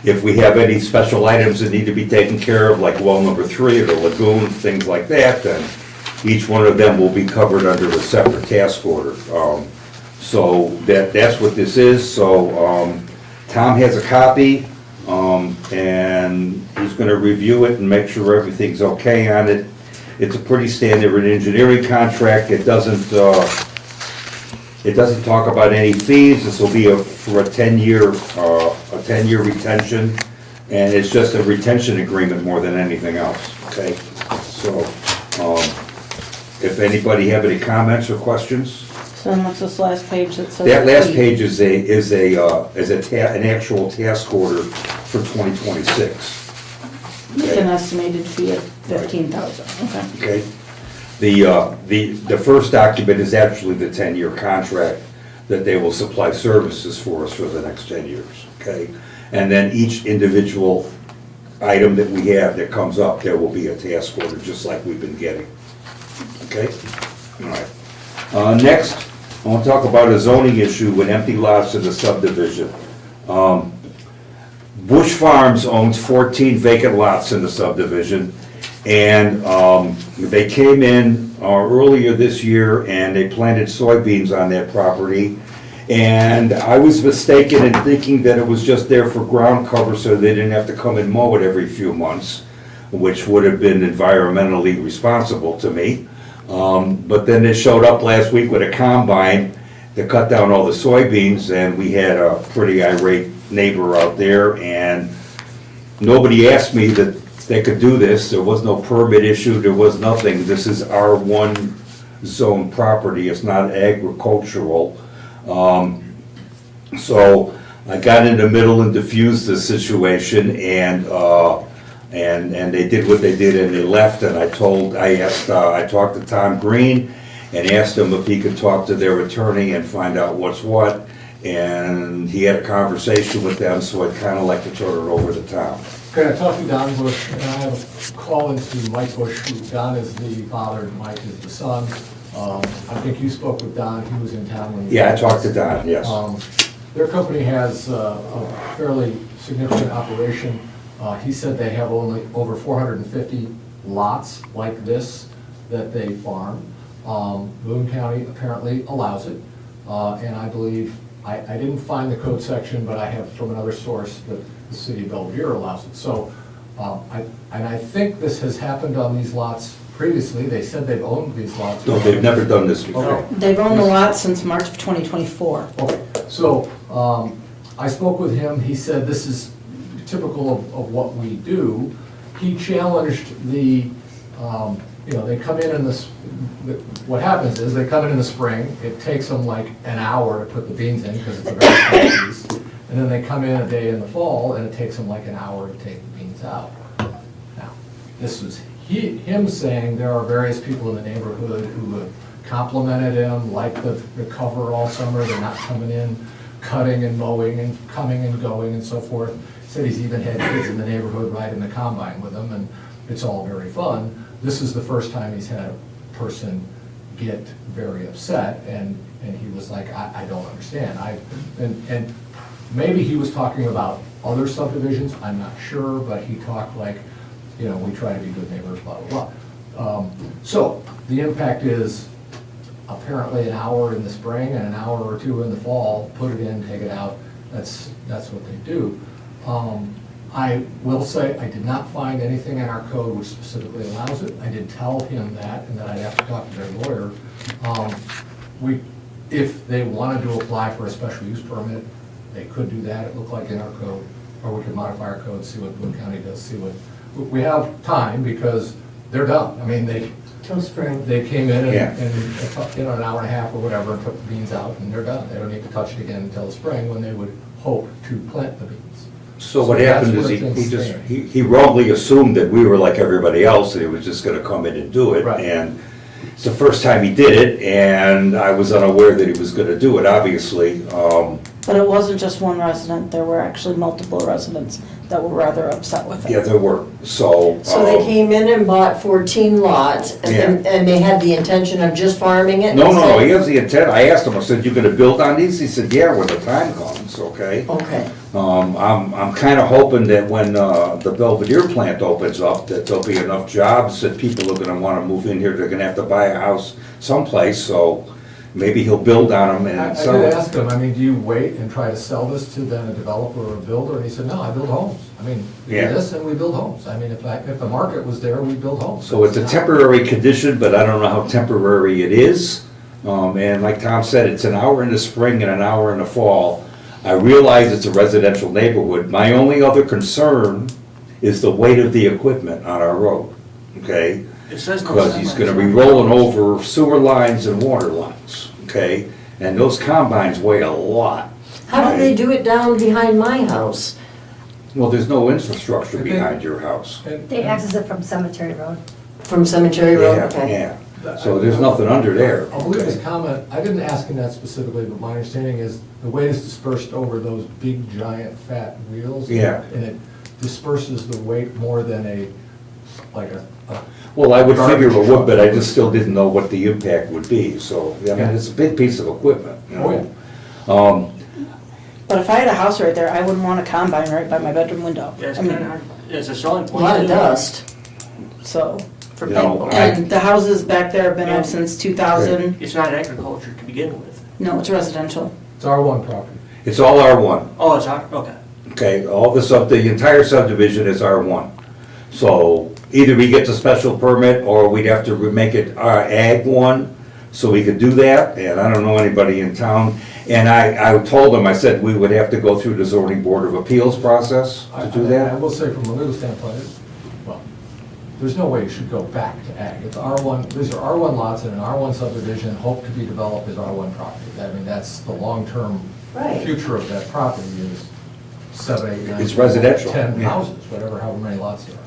S3: if we have any special items that need to be taken care of, like well number 3 or the lagoon, things like that, then each one of them will be covered under a separate task order. So that's what this is. So Tom has a copy, and he's gonna review it and make sure everything's okay on it. It's a pretty standard engineering contract. It doesn't talk about any fees. This will be for a 10-year retention, and it's just a retention agreement more than anything else, okay? So, if anybody have any comments or questions?
S2: So then what's this last page that says?
S3: That last page is an actual task order for 2026.
S2: With an estimated fee of 15,000, okay.
S3: Okay? The first document is actually the 10-year contract that they will supply services for us for the next 10 years, okay? And then each individual item that we have that comes up, there will be a task order, just like we've been getting. Okay? All right. Next, I want to talk about a zoning issue with empty lots in the subdivision. Bush Farms owns 14 vacant lots in the subdivision, and they came in earlier this year and they planted soybeans on that property. And I was mistaken in thinking that it was just there for ground cover so they didn't have to come and mow it every few months, which would have been environmentally responsible to me. But then they showed up last week with a combine to cut down all the soybeans, and we had a pretty irate neighbor out there, and nobody asked me that they could do this. There was no permit issued, there was nothing. This is R1 zone property, it's not agricultural. So I got in the middle and diffused the situation, and they did what they did and they left, and I talked to Tom Green and asked him if he could talk to their attorney and find out what's what, and he had a conversation with them, so I'd kind of like to turn it over to Tom.
S12: Okay, I talked to Don Bush, and I have a call into Mike Bush, who Don is the father and Mike is the son. I think you spoke with Don, he was in town when you...
S3: Yeah, I talked to Don, yes.
S12: Their company has a fairly significant operation. He said they have only over 450 lots like this that they farm. Boone County apparently allows it, and I believe, I didn't find the code section, but I have from another source that the city of Belvedere allows it. So, and I think this has happened on these lots previously. They said they've owned these lots.
S3: No, they've never done this before.
S12: Okay.
S2: They've owned the lot since March of 2024.
S12: Okay, so I spoke with him, he said this is typical of what we do. He challenged the, they come in this, what happens is they come in the spring, it takes them like an hour to put the beans in because it's a very small piece. And then they come in a day in the fall and it takes them like an hour to take the beans out. Now, this was him saying there are various people in the neighborhood who have complimented him, like the cover all summer, they're not coming in, cutting and mowing and coming and going and so forth. Said he's even had kids in the neighborhood riding the combine with him, and it's all very fun. This is the first time he's had a person get very upset, and he was like, I don't understand. And maybe he was talking about other subdivisions, I'm not sure, but he talked like, we try to be good neighbors, blah, blah, blah. So the impact is apparently an hour in the spring and an hour or two in the fall, put it in, take it out. That's what they do. I will say, I did not find anything in our code which specifically allows it. I did tell him that, and that I'd have to talk to their lawyer. If they wanted to apply for a special use permit, they could do that, it looked like in our code, or we could modify our code, see what Boone County does, see what, we have time because they're done. I mean,
S4: Till spring.
S12: they came in
S3: Yeah.
S12: and an hour and a half or whatever, and took the beans out, and they're done. They don't need to touch it again until the spring, when they would hope to plant the beans.
S3: So what
S12: that's
S3: happened is
S12: where
S3: he
S12: things
S3: just,
S12: stand.
S3: he wrongly assumed that we were like everybody else, and he was just gonna come in and do it.
S12: Right.
S3: And it's the first time he did it, and I was unaware that he was gonna do it, obviously.
S2: But it wasn't just one resident, there were actually multiple residents that were rather upset with it.
S3: Yeah, there were, so.
S4: So they came in and bought 14 lots, and they had the intention of just farming it?
S3: No, he has the intent. I asked him, I said, you gonna build on these? He said, yeah, when the time comes, okay?
S4: Okay.
S3: I'm kinda hoping that when, the Belvedere plant opens up, that there'll be enough jobs that people are gonna wanna move in here. They're gonna have to buy a house someplace, so maybe he'll build on them
S12: I
S3: and sell
S12: did
S3: it.
S12: ask him, do you wait and try to sell this to then a developer or a builder? And he said, no, I build homes. We do
S3: Yeah.
S12: this and we build homes. If the market was there, we build homes.
S3: So it's a temporary condition, but I don't know how temporary it is. And like Tom said, it's an hour in the spring and an hour in the fall. I realize it's a residential neighborhood. My only other concern is the weight of the equipment on our road, okay?
S8: It says no
S3: Because he's gonna be
S8: semis.
S3: rolling over sewer lines and water lines, okay? And those combines weigh a lot.
S4: How do they do it down behind my house?
S3: Well, there's no infrastructure behind your house.
S1: They access it from Cemetery Road.
S4: From Cemetery Road?
S3: Yeah,
S4: Okay.
S3: yeah. So there's nothing under there.
S12: I believe his comment, I didn't ask him that specifically, but my understanding is the weight is dispersed over those big, giant, fat wheels.
S3: Yeah.
S12: And it disperses the weight more than a
S3: Well, I would figure it
S12: garbage
S3: would, but I
S12: truck.
S3: just still didn't know what the impact would be, so, I mean,
S12: Yeah.
S3: it's a big piece of equipment, you
S12: Oh,
S3: know?
S2: But if I had a house right there, I wouldn't want a combine right by my bedroom window.
S8: Yeah, it's
S2: I mean,
S8: kind of, it's a selling
S4: A
S8: point.
S4: lot of
S8: too.
S4: dust.
S2: So, for
S3: You know,
S2: people,
S3: I-
S2: and the houses back there have been up since 2000.
S8: It's not agriculture to begin with.
S2: No, it's residential.
S12: It's R1 property.
S3: It's all R1,
S8: Oh, it's our, okay.
S3: okay? All the entire subdivision is R1. So either we get the special permit, or we'd have to make it Ag 1, so we could do that, and I don't know anybody in town. And I told them, I said we would have to go through the zoning board of appeals process to do
S12: I
S3: that.
S12: will say from a legal standpoint, well, there's no way you should go back to ag. It's R1, these are R1 lots in an R1 subdivision, hope to be developed as R1 property. That's the long-term
S4: Right.
S12: future of that property is 7, 8, 9.
S3: It's residential,
S12: 10
S3: yeah.
S12: houses, however many lots there are.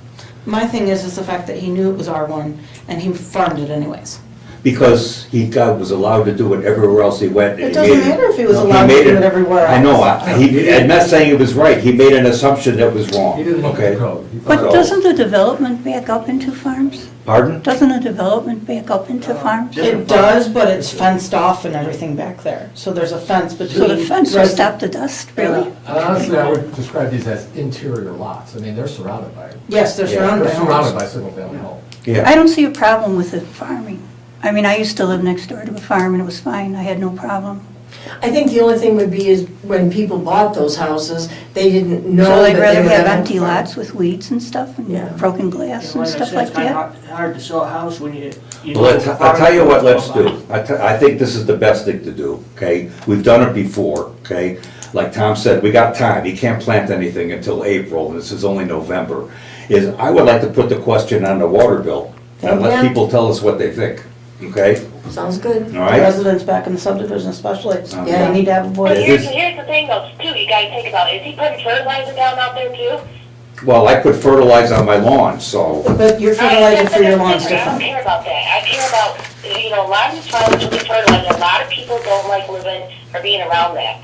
S2: My thing is the fact that he knew it was R1 and he farmed it anyways.
S3: Because was allowed to do it everywhere else he went.
S2: It doesn't matter if he was allowed to
S3: made
S2: do it everywhere
S3: I know,
S2: else.
S3: I'm not saying it was right, he made an assumption that was wrong,
S12: He didn't look at
S3: okay?
S12: the code. He
S13: But
S12: thought-
S13: doesn't the development back up into farms?
S3: Pardon?
S13: Doesn't the development back up into farms?
S2: It does, but it's fenced off and everything back there. So there's a fence between.
S13: So the fence will
S2: resi-
S13: stop the dust, really?
S12: And honestly, I would describe these as interior lots. They're surrounded by.
S2: Yes, they're surrounded by
S12: They're surrounded
S2: homes.
S12: by single-family homes.
S3: Yeah.
S13: I don't see a problem with it farming. I mean, I used to live next door to a farm and it was fine, I had no problem.
S4: I think the only thing would be is when people bought those houses, they didn't know
S13: So
S4: that
S13: they'd
S4: they
S13: rather
S4: were
S13: have
S4: gonna
S13: empty
S4: farm.
S13: lots with weeds and stuff
S4: Yeah.
S13: and broken glass and
S8: Like I
S13: stuff
S8: said,
S13: like
S8: it's kind
S13: that.
S8: of hard to sell a house when you.
S3: Well, I'll tell you what, let's do. I think this is the best thing to do, okay? We've done it before, okay? Like Tom said, we got time. You can't plant anything until April, and this is only November. I would like to put the question on the water bill and let
S4: Yeah.
S3: people tell us what they think, okay?
S4: Sounds good.
S3: All right?
S2: Residents back in the subdivision especially,
S3: Yeah.
S2: they need to have a
S10: But
S2: voice.
S10: here's the thing though, too, you gotta think about, is he putting fertilizer down out there too?
S3: Well, I put fertilizer on my lawn, so,
S2: But your fertilizer for your lawn's
S10: I don't
S2: different.
S10: care about that, I care about, a lot of these farmers with fertilizer, a lot of people don't like living or being around that.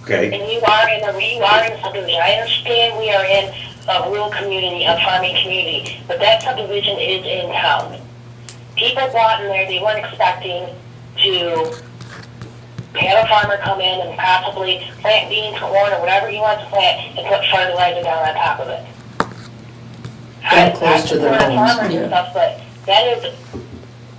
S3: okay?
S10: And you are in a subdivision, I understand we are in a rural community, a farming community, but that subdivision is in town. People bought in there, they weren't expecting to have a farmer come in and possibly plant beans, corn, or whatever he wants to plant, and put fertilizer down on top of it.
S2: That close to their
S10: I support
S2: homes,
S10: farmers
S2: yeah.
S10: and stuff, but that is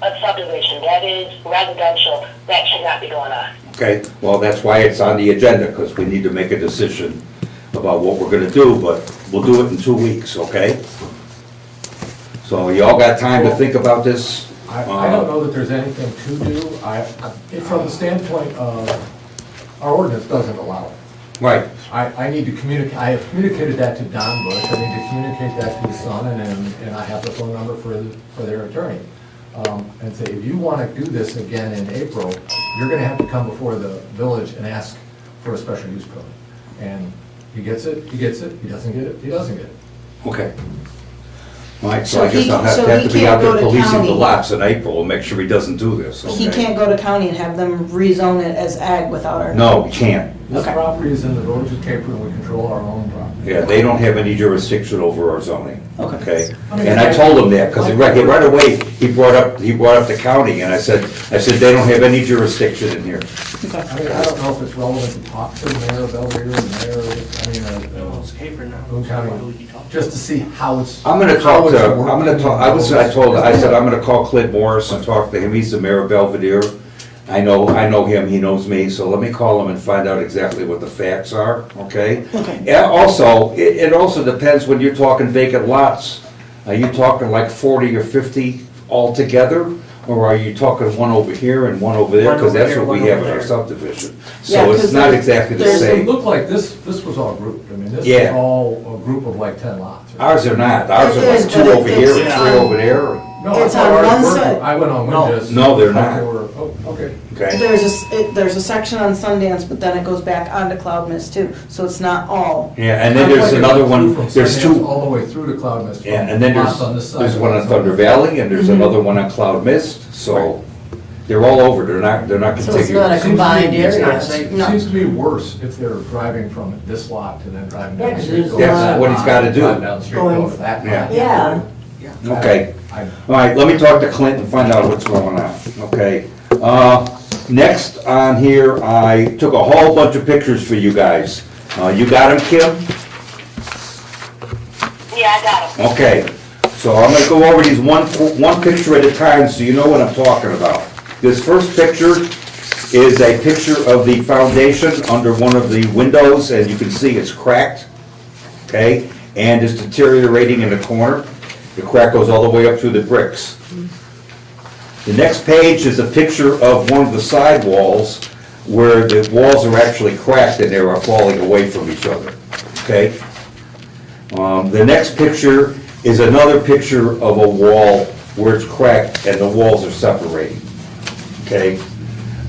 S10: a subdivision, that is residential, that should not be going on.
S3: Okay, well, that's why it's on the agenda, because we need to make a decision about what we're gonna do, but we'll do it in 2 weeks, okay? So you all got time to think about this?
S12: I don't know that there's anything to do. From the standpoint of, our ordinance doesn't allow it.
S3: Right,
S12: I need to communicate, I have communicated that to Don Bush, I need to communicate that to his son, and I have the phone number for their attorney. And say, if you want to do this again in April, you're going to have to come before the village and ask for a special use permit. And he gets it, he gets it, he doesn't get it, he doesn't get it.
S3: okay. All right, so I guess
S2: he-
S3: I'll
S2: so
S3: have
S2: he
S3: to be
S2: can't
S3: out there
S2: go to
S3: policing the
S2: county.
S3: lots in April and make sure he doesn't do this, okay?
S2: He can't go to county and have them rezone it as ag without our.
S3: No, he can't.
S12: This
S2: Okay.
S12: property is in the village of Capron, we control our own property.
S3: Yeah, they don't have any jurisdiction over our zoning,
S2: Okay.
S3: okay? And I told him that, because right away, he brought up the county, and I said, they don't have any jurisdiction in here.
S12: I mean, I don't know if it's relevant to talk to the mayor of Belvedere and the mayor,
S8: It's Capron now.
S12: Boone County, just to see how it's.
S3: I'm gonna talk to, I said, I'm gonna call Clint Morris and talk to him, he's the mayor of Belvedere. I know him, he knows me, so let me call him and find out exactly what the facts are, okay?
S2: Okay.
S3: Yeah, also, it also depends when you're talking vacant lots. Are you talking like 40 or 50 altogether? Or are you talking one over here and one over there?
S8: One
S3: Because
S8: over
S3: that's
S8: here,
S3: what we
S8: one
S3: have
S8: over
S3: in our
S8: there.
S3: subdivision.
S2: Yeah,
S3: So it's
S2: 'cause
S3: not
S2: there's-
S3: exactly the
S2: there's
S12: It
S3: same.
S12: looked like this was all grouped, I mean, this
S3: Yeah.
S12: is all a group of like 10 lots. right?
S3: Ours are not, ours are
S2: It is,
S3: like 2
S2: but
S3: over here and
S8: it's,
S3: 3 over there,
S12: No, I
S2: It's
S12: thought
S2: on
S12: ours
S2: one
S12: were-
S2: side.
S12: I went on
S8: No.
S12: Windows.
S3: No, they're
S12: I thought
S3: not.
S12: they were- Oh, okay.
S3: okay?
S2: There's a section on Sundance, but then it goes back onto Cloud Mist too, so it's not all.
S3: Yeah, and then there's another one,
S12: From
S3: there's
S12: Sundance
S3: 2,
S12: All the way through to Cloud Mist.
S3: yeah, and then
S12: Lots on this side.
S3: there's one on Thunder Valley, and there's another one on Cloud Mist, so they're all over, they're not
S4: So it's
S3: contiguous.
S4: not a combined
S8: It's not
S4: area.
S8: safe.
S2: No.
S12: Seems to be worse if they're driving from this lot to then driving down
S4: Yeah,
S12: the
S4: 'cause
S12: street.
S4: there's
S12: go to
S3: That's
S12: that
S3: what he's
S12: lot,
S3: gotta do.
S12: drive down the street,
S4: Going-
S12: go to that
S3: Yeah.
S12: lot.
S4: Yeah.
S3: Okay,
S12: I-
S3: all right, let me talk to Clint and find out what's going on, okay? Next on here, I took a whole bunch of pictures for you guys. You got them, Kim?
S10: Yeah, I got him.
S3: Okay, so I'm gonna go over these one picture at a time so you know what I'm talking about. This first picture is a picture of the foundation under one of the windows, and you can see it's cracked, okay? And it's deteriorating in the corner. The crack goes all the way up through the bricks. The next page is a picture of one of the side walls where the walls are actually cracked and they are falling away from each other, okay? The next picture is another picture of a wall where it's cracked and the walls are separating, okay?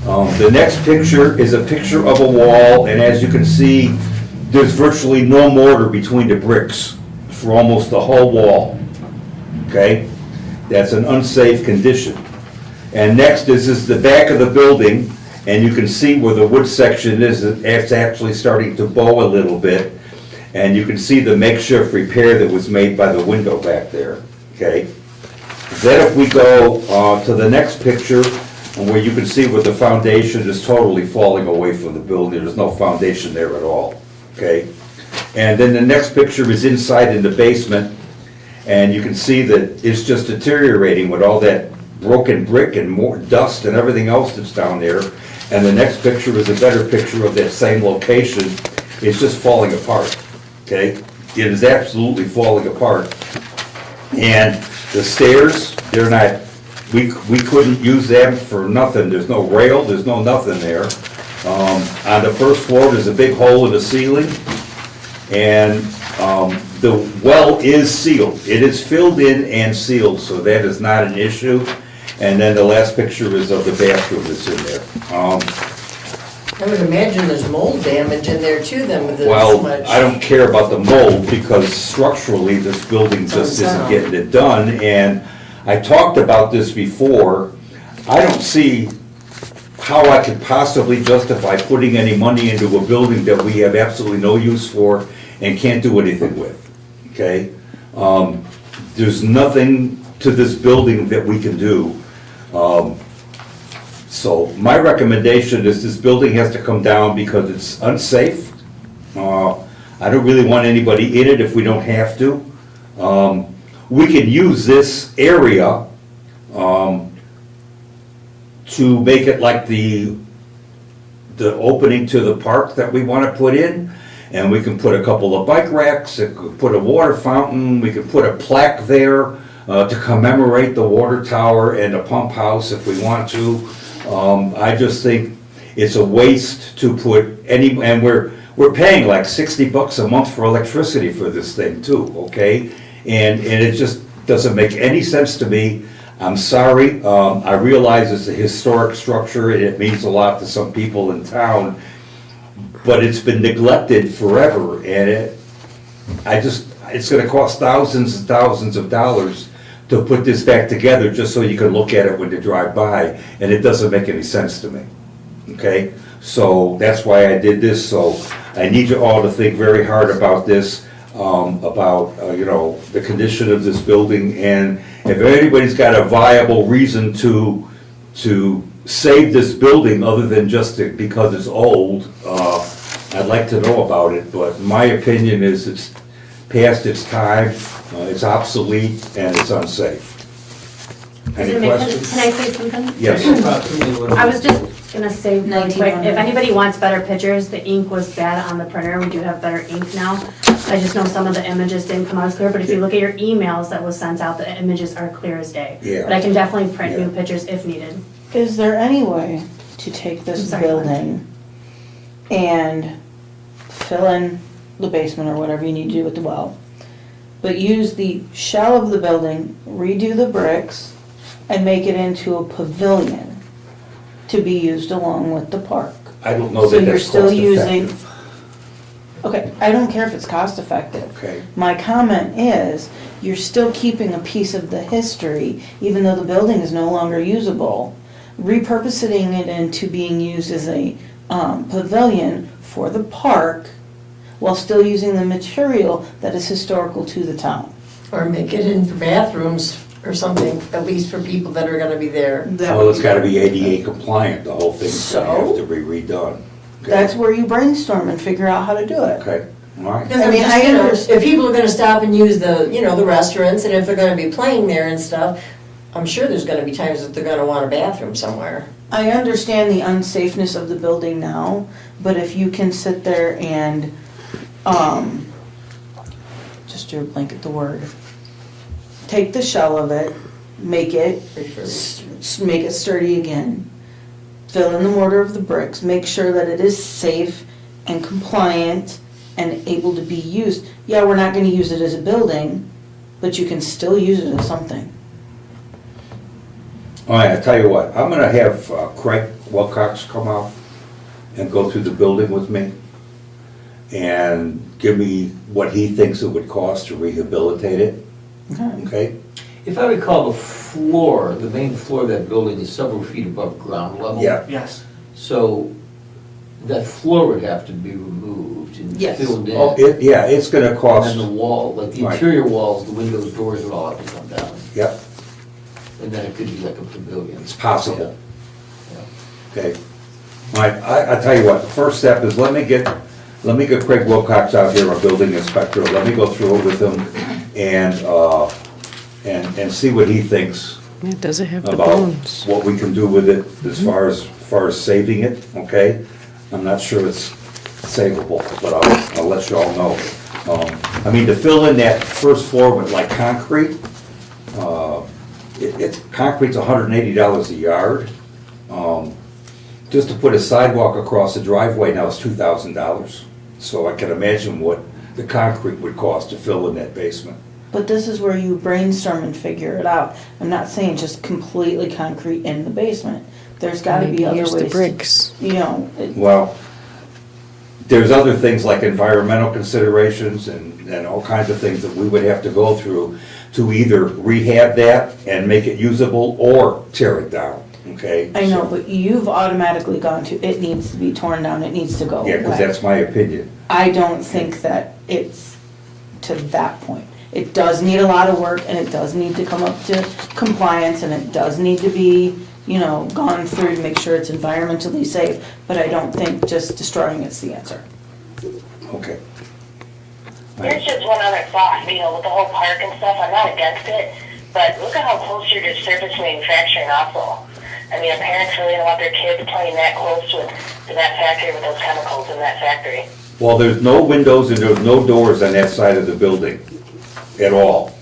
S3: The next picture is a picture of a wall, and as you can see, there's virtually no mortar between the bricks for almost the whole wall, okay? That's an unsafe condition. And next is the back of the building, and you can see where the wood section is, it's actually starting to bow a little bit. And you can see the makeshift repair that was made by the window back there, okay? Then if we go to the next picture, where you can see where the foundation is totally falling away from the building, there's no foundation there at all, okay? And then the next picture is inside in the basement, and you can see that it's just deteriorating with all that broken brick and more dust and everything else that's down there. And the next picture is a better picture of that same location. It's just falling apart, okay? It is absolutely falling apart. And the stairs, they're not, we couldn't use them for nothing. There's no rail, there's no nothing there. On the first floor, there's a big hole in the ceiling. And the well is sealed. It is filled in and sealed, so that is not an issue. And then the last picture is of the bathroom that's in there.
S17: I would imagine there's mold damage in there too, then, with this
S3: Well,
S17: much.
S3: I don't care about the mold because structurally, this building just isn't getting it done. And I talked about this before. I don't see how I could possibly justify putting any money into a building that we have absolutely no use for and can't do anything with, okay? There's nothing to this building that we can do. So my recommendation is this building has to come down because it's unsafe. I don't really want anybody in it if we don't have to. We can use this area to make it like the opening to the park that we want to put in. And we can put a couple of bike racks, put a water fountain, we could put a plaque there to commemorate the water tower and the pump house if we want to. I just think it's a waste to put any, and we're paying like $60 a month for electricity for this thing too, okay? And it just doesn't make any sense to me. I'm sorry, I realize it's a historic structure and it means a lot to some people in town, but it's been neglected forever, and it's gonna cost thousands and thousands of dollars to put this back together just so you can look at it when you drive by, and it doesn't make any sense to me, okay? So that's why I did this, so I need you all to think very hard about this, about, you know, the condition of this building, and if anybody's got a viable reason to save this building other than just because it's old, I'd like to know about it, but my opinion is it's past its time, it's obsolete, and it's unsafe. Any questions?
S1: Can I say something?
S3: Yes.
S1: I was just gonna say really quick, if anybody wants better pictures, the ink was bad on the printer, we do have better ink now. I just know some of the images didn't come out as clear, but if you look at your emails that was sent out, the images are clear as day.
S3: Yeah.
S1: But I can definitely print new pictures if needed.
S2: Is there any way to take this
S1: I'm sorry,
S2: building and fill in the basement or whatever you need to do with the well, but use the shell of the building, redo the bricks, and make it into a pavilion to be used along with the park?
S3: I don't know
S2: So
S3: that
S2: you're
S3: that's
S2: still
S3: cost
S2: using.
S3: effective.
S2: Okay, I don't care if it's cost effective.
S3: Okay.
S2: My comment is, you're still keeping a piece of the history, even though the building is no longer usable, repurposing it into being used as a pavilion for the park, while still using the material that is historical to the town.
S17: Or make it in for bathrooms or something, at least for people that are gonna be there.
S3: Well, it's gotta be ADA compliant, the whole thing's gonna have
S2: So?
S3: to be redone. Okay.
S2: That's where you brainstorm and figure out how to do it.
S3: Okay, all right.
S17: Because
S2: I
S17: I'm
S2: mean,
S17: just,
S2: I
S17: you know,
S2: understand.
S17: if people are gonna stop and use the, you know, the restaurants, and if they're gonna be playing there and stuff, I'm sure there's gonna be times that they're gonna want a bathroom somewhere.
S2: I understand the unsafeness of the building now, but if you can sit there and, just to blanket the word, take the shell of it, make it, make it sturdy again, fill in the mortar of the bricks, make sure that it is safe and compliant and able to be used. Yeah, we're not gonna use it as a building, but you can still use it as something.
S3: All right, I tell you what, I'm gonna have Craig Wilcox come out and go through the building with me and give me what he thinks it would cost to rehabilitate it, okay?
S14: If I recall, the floor, the main floor of that building is several feet above ground level.
S3: Yeah.
S8: Yes.
S14: So that floor would have to be removed and
S2: Yes.
S14: filled in.
S3: Oh, yeah, it's gonna cost,
S14: And then the wall, like the
S3: Right.
S14: interior walls, the windows, doors would all have to come down.
S3: yep,
S14: And then it could be like a pavilion.
S3: it's possible,
S14: Yeah.
S3: okay? All right, I tell you what, the first step is let me get Craig Wilcox out here, our building inspector, let me go through it with him and see what he thinks
S5: Yeah, does it have the
S3: about
S5: bones?
S3: what we can do with it as far as saving it, okay? I'm not sure it's savable, but I'll let you all know. I mean, to fill in that first floor with like concrete, concrete's $180 a yard. Just to put a sidewalk across the driveway now is $2,000. So I can imagine what the concrete would cost to fill in that basement.
S2: But this is where you brainstorm and figure it out. I'm not saying just completely concrete in the basement. There's gotta be
S5: Maybe
S2: other
S5: use
S2: ways.
S5: the bricks.
S2: You know,
S3: Well, there's other things like environmental considerations and all kinds of things that we would have to go through to either rehab that and make it usable or tear it down, okay?
S2: I know, but you've automatically gone to, it needs to be torn down, it needs to go away.
S3: Yeah, because that's my opinion.
S2: I don't think that it's to that point. It does need a lot of work, and it does need to come up to compliance, and it does need to be, you know, gone through to make sure it's environmentally safe, but I don't think just destroying it's the answer.
S3: Okay.
S10: There's just one other thought, you know, with the whole park and stuff, I'm not against it, but look at how close you're to surface manufacturing also. I mean, parents really don't want their kids playing that close to that factory with those chemicals in that factory.
S3: Well, there's no windows and there's no doors on that side of the building at all,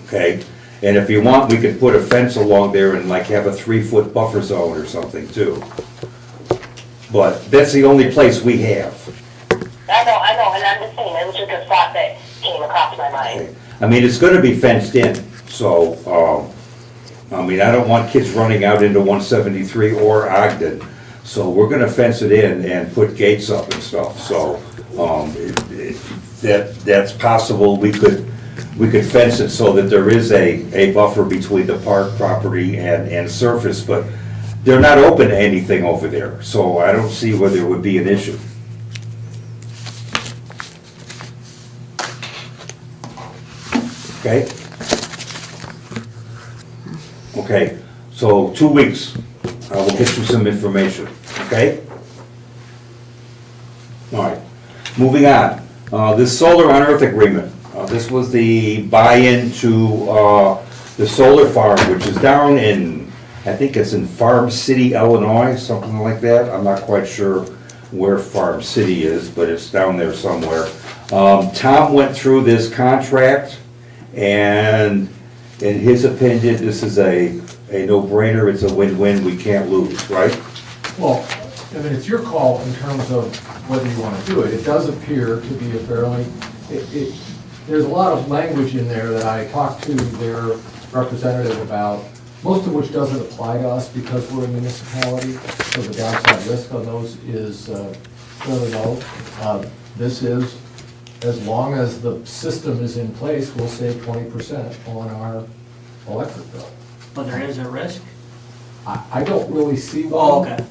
S3: okay? And if you want, we could put a fence along there and like have a 3-foot buffer zone or something too. But that's the only place we have.
S10: I know, and I'm just saying, it was just a thought that came across my mind.
S3: I mean, it's gonna be fenced in, so, I mean, I don't want kids running out into 173 or Ogden. So we're gonna fence it in and put gates up and stuff, so, that's possible. We could fence it so that there is a buffer between the park property and surface, but they're not open to anything over there, so I don't see where there would be an issue. Okay? Okay, so 2 weeks, I will get you some information, okay? All right, moving on. This solar on earth agreement, this was the buy-in to the solar farm, which is down in, I think it's in Farm City, Illinois, something like that. I'm not quite sure where Farm City is, but it's down there somewhere. Tom went through this contract, and in his opinion, this is a no-brainer, it's a win-win, we can't lose, right?
S12: Well, I mean, it's your call in terms of whether you want to do it. It does appear to be a fairly, there's a lot of language in there that I talked to their representative about, most of which doesn't apply to us because we're a municipality, so the downside risk on those is fairly low. This is, as long as the system is in place, we'll save 20% on our electric bill.
S8: But there is a risk?
S12: I don't really see one.
S8: Oh, okay.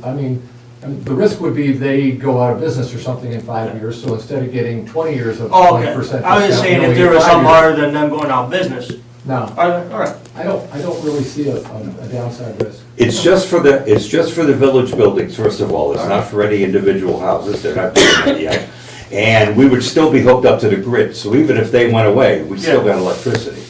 S12: I mean, the risk would be they go out of business or something in 5 years, so instead of getting 20 years of 20%
S8: Oh, okay. I was just saying if there was something
S12: hard.
S8: harder than them going out of business.
S12: No,
S8: All right.
S12: I don't really see a downside risk.
S3: It's just for the village buildings, first of all, it's not for any individual houses, they're not doing that yet. And we would still be hooked up to the grid, so even if they went away, we still got electricity.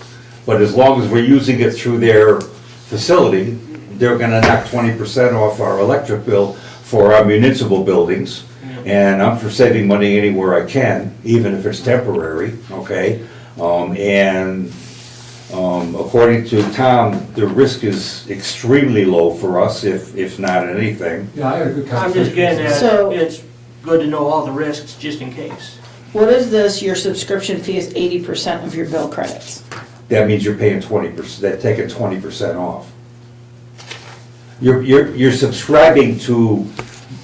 S3: But as long as we're using it through their facility, they're gonna knock 20% off our electric bill for our municipal buildings. And I'm for saving money anywhere I can, even if it's temporary, okay? According to Tom, the risk is extremely low for us, if not anything.
S12: Yeah, I had a good
S8: I'm
S12: conversation.
S8: just getting at,
S2: So-
S8: it's good to know all the risks just in case.
S2: What is this, your subscription fee is 80% of your bill credits?
S3: That means you're paying 20%, they're taking 20% off. You're subscribing to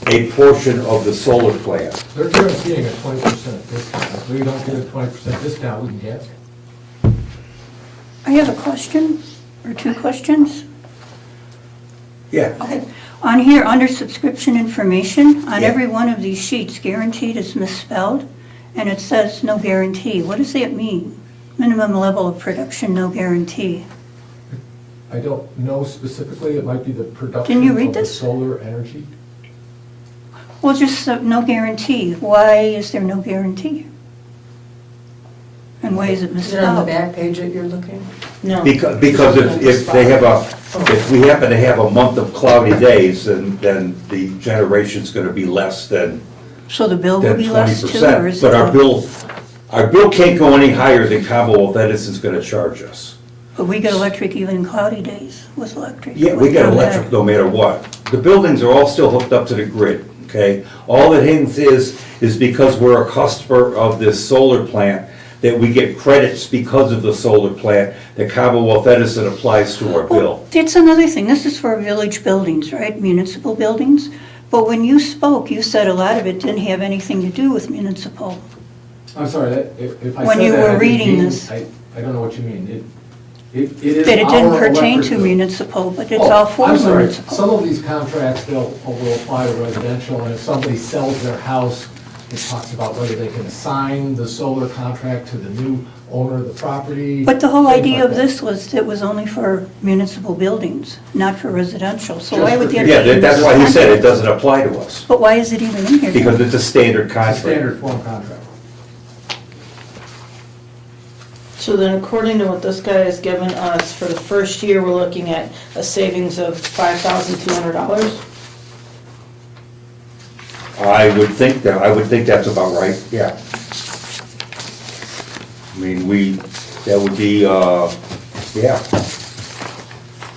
S3: a portion of the solar plant.
S12: They're guaranteeing a 20% discount. If we don't get a 20% discount, we can get it.
S13: I have a question, or two questions.
S3: Yeah.
S13: Okay. On here, under subscription information, on
S3: Yeah.
S13: every one of these sheets, guaranteed is misspelled, and it says no guarantee. What does that mean? Minimum level of production, no guarantee.
S12: I don't know specifically, it might be the production
S13: Can you read
S12: of the
S13: this?
S12: solar energy.
S13: Well, just no guarantee. Why is there no guarantee? And why is it
S17: Is it on the
S13: misspelled?
S17: back page that you're looking?
S2: No.
S3: Because if they have if we happen to have a month of cloudy days, then the generation's gonna be less than
S13: So the bill will
S3: than
S13: be
S3: twenty
S13: less too, or
S3: percent.
S13: is it?
S3: But our bill can't go any higher than Commonwealth Edison's gonna charge us.
S13: But we get electric even in cloudy days with electric.
S3: Yeah, we get electric no matter what. The buildings are all still hooked up to the grid, okay? All it hints is because we're a customer of this solar plant, that we get credits because of the solar plant that Commonwealth Edison applies to our bill.
S13: That's another thing, this is for village buildings, right, municipal buildings? But when you spoke, you said a lot of it didn't have anything to do with municipal.
S12: I'm sorry, if I
S13: When
S12: said
S13: you
S12: that,
S13: were
S12: I didn't
S13: reading
S12: mean-
S13: this.
S12: I don't know what you mean. It is
S13: That it didn't
S12: our
S13: pertain
S12: electric
S13: to
S12: bill.
S13: municipal, but it's
S12: Oh,
S13: all for
S12: I'm sorry.
S13: municipal.
S12: Some of these contracts, will apply to residential, and if somebody sells their house, it talks about whether they can assign the solar contract to the new owner of the property.
S13: But the whole
S12: things
S13: idea
S12: like
S13: of
S12: that.
S13: this was it was only for municipal buildings, not for residential, so why would that be?
S3: Yeah,
S13: in this
S3: that's why he said it
S13: contract?
S3: doesn't apply to us,
S13: But why is it even in here?
S3: because it's a standard
S12: It's a
S3: contract.
S12: standard form contract.
S2: So then according to what this guy has given us, for the first year, we're looking at a savings of $5,200.
S3: I would think that's about right, yeah. I mean, that would be, yeah.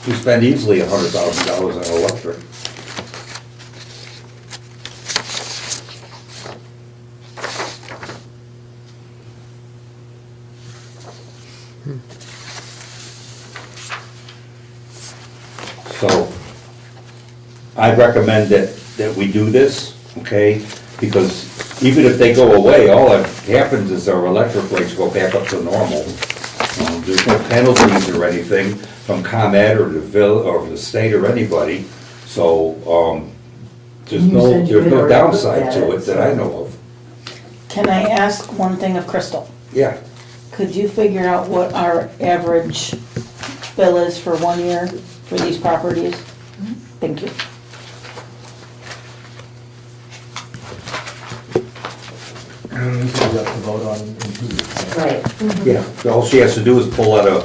S3: We spend easily $100,000 on electric. So, I recommend that we do this, okay? Because even if they go away, all that happens is our electric rates go back up to normal. There's no penalties or anything from ComEd or the state or anybody, so, there's no downside to it that I know of.
S2: Can I ask one thing of Crystal?
S3: Yeah,
S2: Could you figure out what our average bill is for 1 year for these properties? Thank you.
S12: And this is up to vote on in 2 weeks.
S17: Right.
S3: yeah, all she has to do is pull out a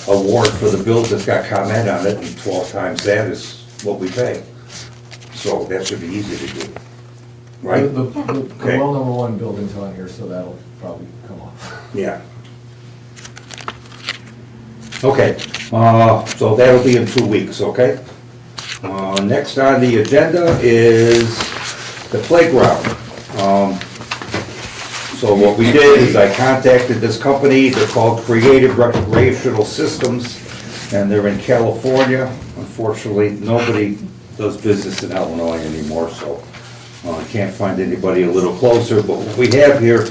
S3: warrant for the bills that's got ComEd on it, and 12 times that is what we pay. So that should be easy to do, right?
S12: The
S3: Okay.
S12: well number 1 building's on here, so that'll probably come off.
S3: Yeah. Okay, so that'll be in 2 weeks, okay? Next on the agenda is the playground. So what we did is I contacted this company, they're called Creative Recreational Systems, and they're in California. Unfortunately, nobody does business in Illinois anymore, so I can't find anybody a little closer, but what we have here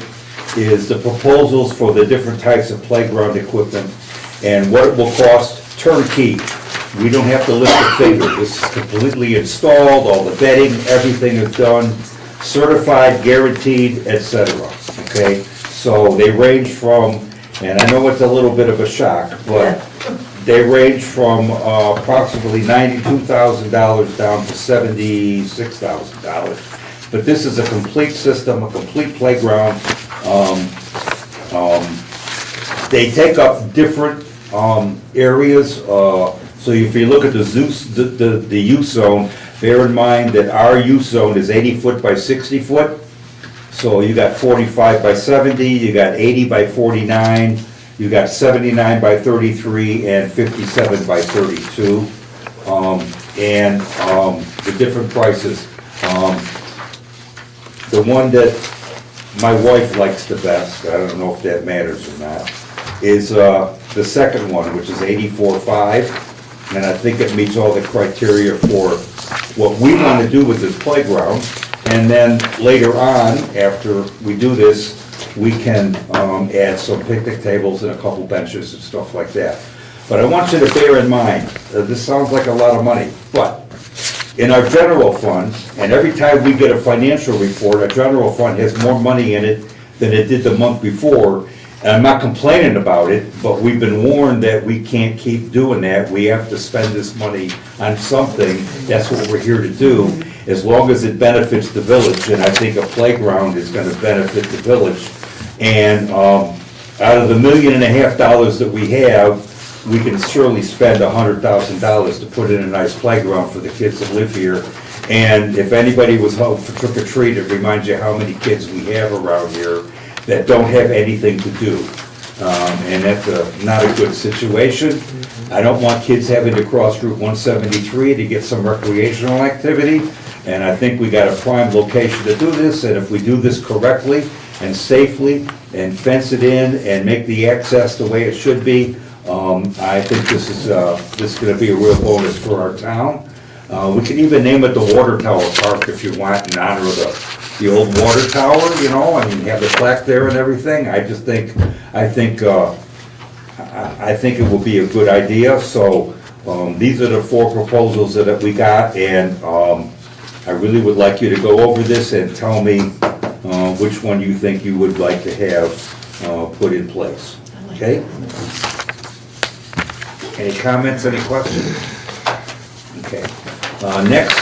S3: is the proposals for the different types of playground equipment and what it will cost turnkey. We don't have to lift a finger. This is completely installed, all the bedding, everything is done, certified, guaranteed, etc. Okay, so they range from, and I know it's a little bit of a shock, but they range from approximately $92,000 down to $76,000. But this is a complete system, a complete playground. They take up different areas. So if you look at the use zone, bear in mind that our use zone is 80 foot by 60 foot. So you got 45 by 70, you got 80 by 49, you got 79 by 33, and 57 by 32. And the different prices. The one that my wife likes the best, I don't know if that matters or not, is the second one, which is 84.5, and I think it meets all the criteria for what we want to do with this playground. And then later on, after we do this, we can add some picnic tables and a couple benches and stuff like that. But I want you to bear in mind, this sounds like a lot of money, but in our general fund, and every time we get a financial report, our general fund has more money in it than it did the month before. And I'm not complaining about it, but we've been warned that we can't keep doing that. We have to spend this money on something. That's what we're here to do, as long as it benefits the village. And I think a playground is gonna benefit the village. And out of the $1.5 million that we have, we can surely spend $100,000 to put in a nice playground for the kids that live here. And if anybody was home for trick or treat, it reminds you how many kids we have around here that don't have anything to do. And that's not a good situation. I don't want kids having to cross Route 173 to get some recreational activity. And I think we got a prime location to do this, and if we do this correctly and safely and fence it in and make the access the way it should be, I think this is gonna be a real bonus for our town. We can even name it the Water Tower Park if you want, in honor of the old water tower, you know, I mean, have the plaque there and everything. I think it will be a good idea. So, these are the 4 proposals that we got, and, I really would like you to go over this and tell me, which one you think you would like to have, put in place, okay? Any comments, any questions? Okay. Next,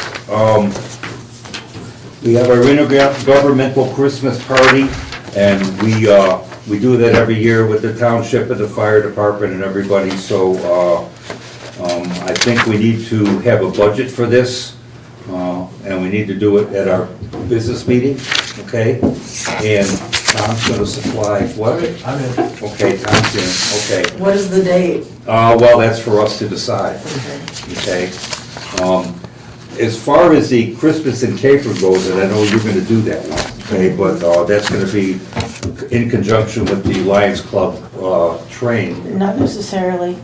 S3: we have our intergovernmental Christmas party, and we do that every year with the township and the fire department and everybody, so I think we need to have a budget for this, and we need to do it at our business meeting, okay? And Tom's gonna supply, what?
S12: I'm in.
S3: Okay, Tom's in, okay.
S17: What is the date?
S3: Well, that's for us to decide, okay? As far as the Christmas in Capron goes, and I know you're gonna do that one, okay, but that's gonna be in conjunction with the Lions Club train.
S2: Not necessarily,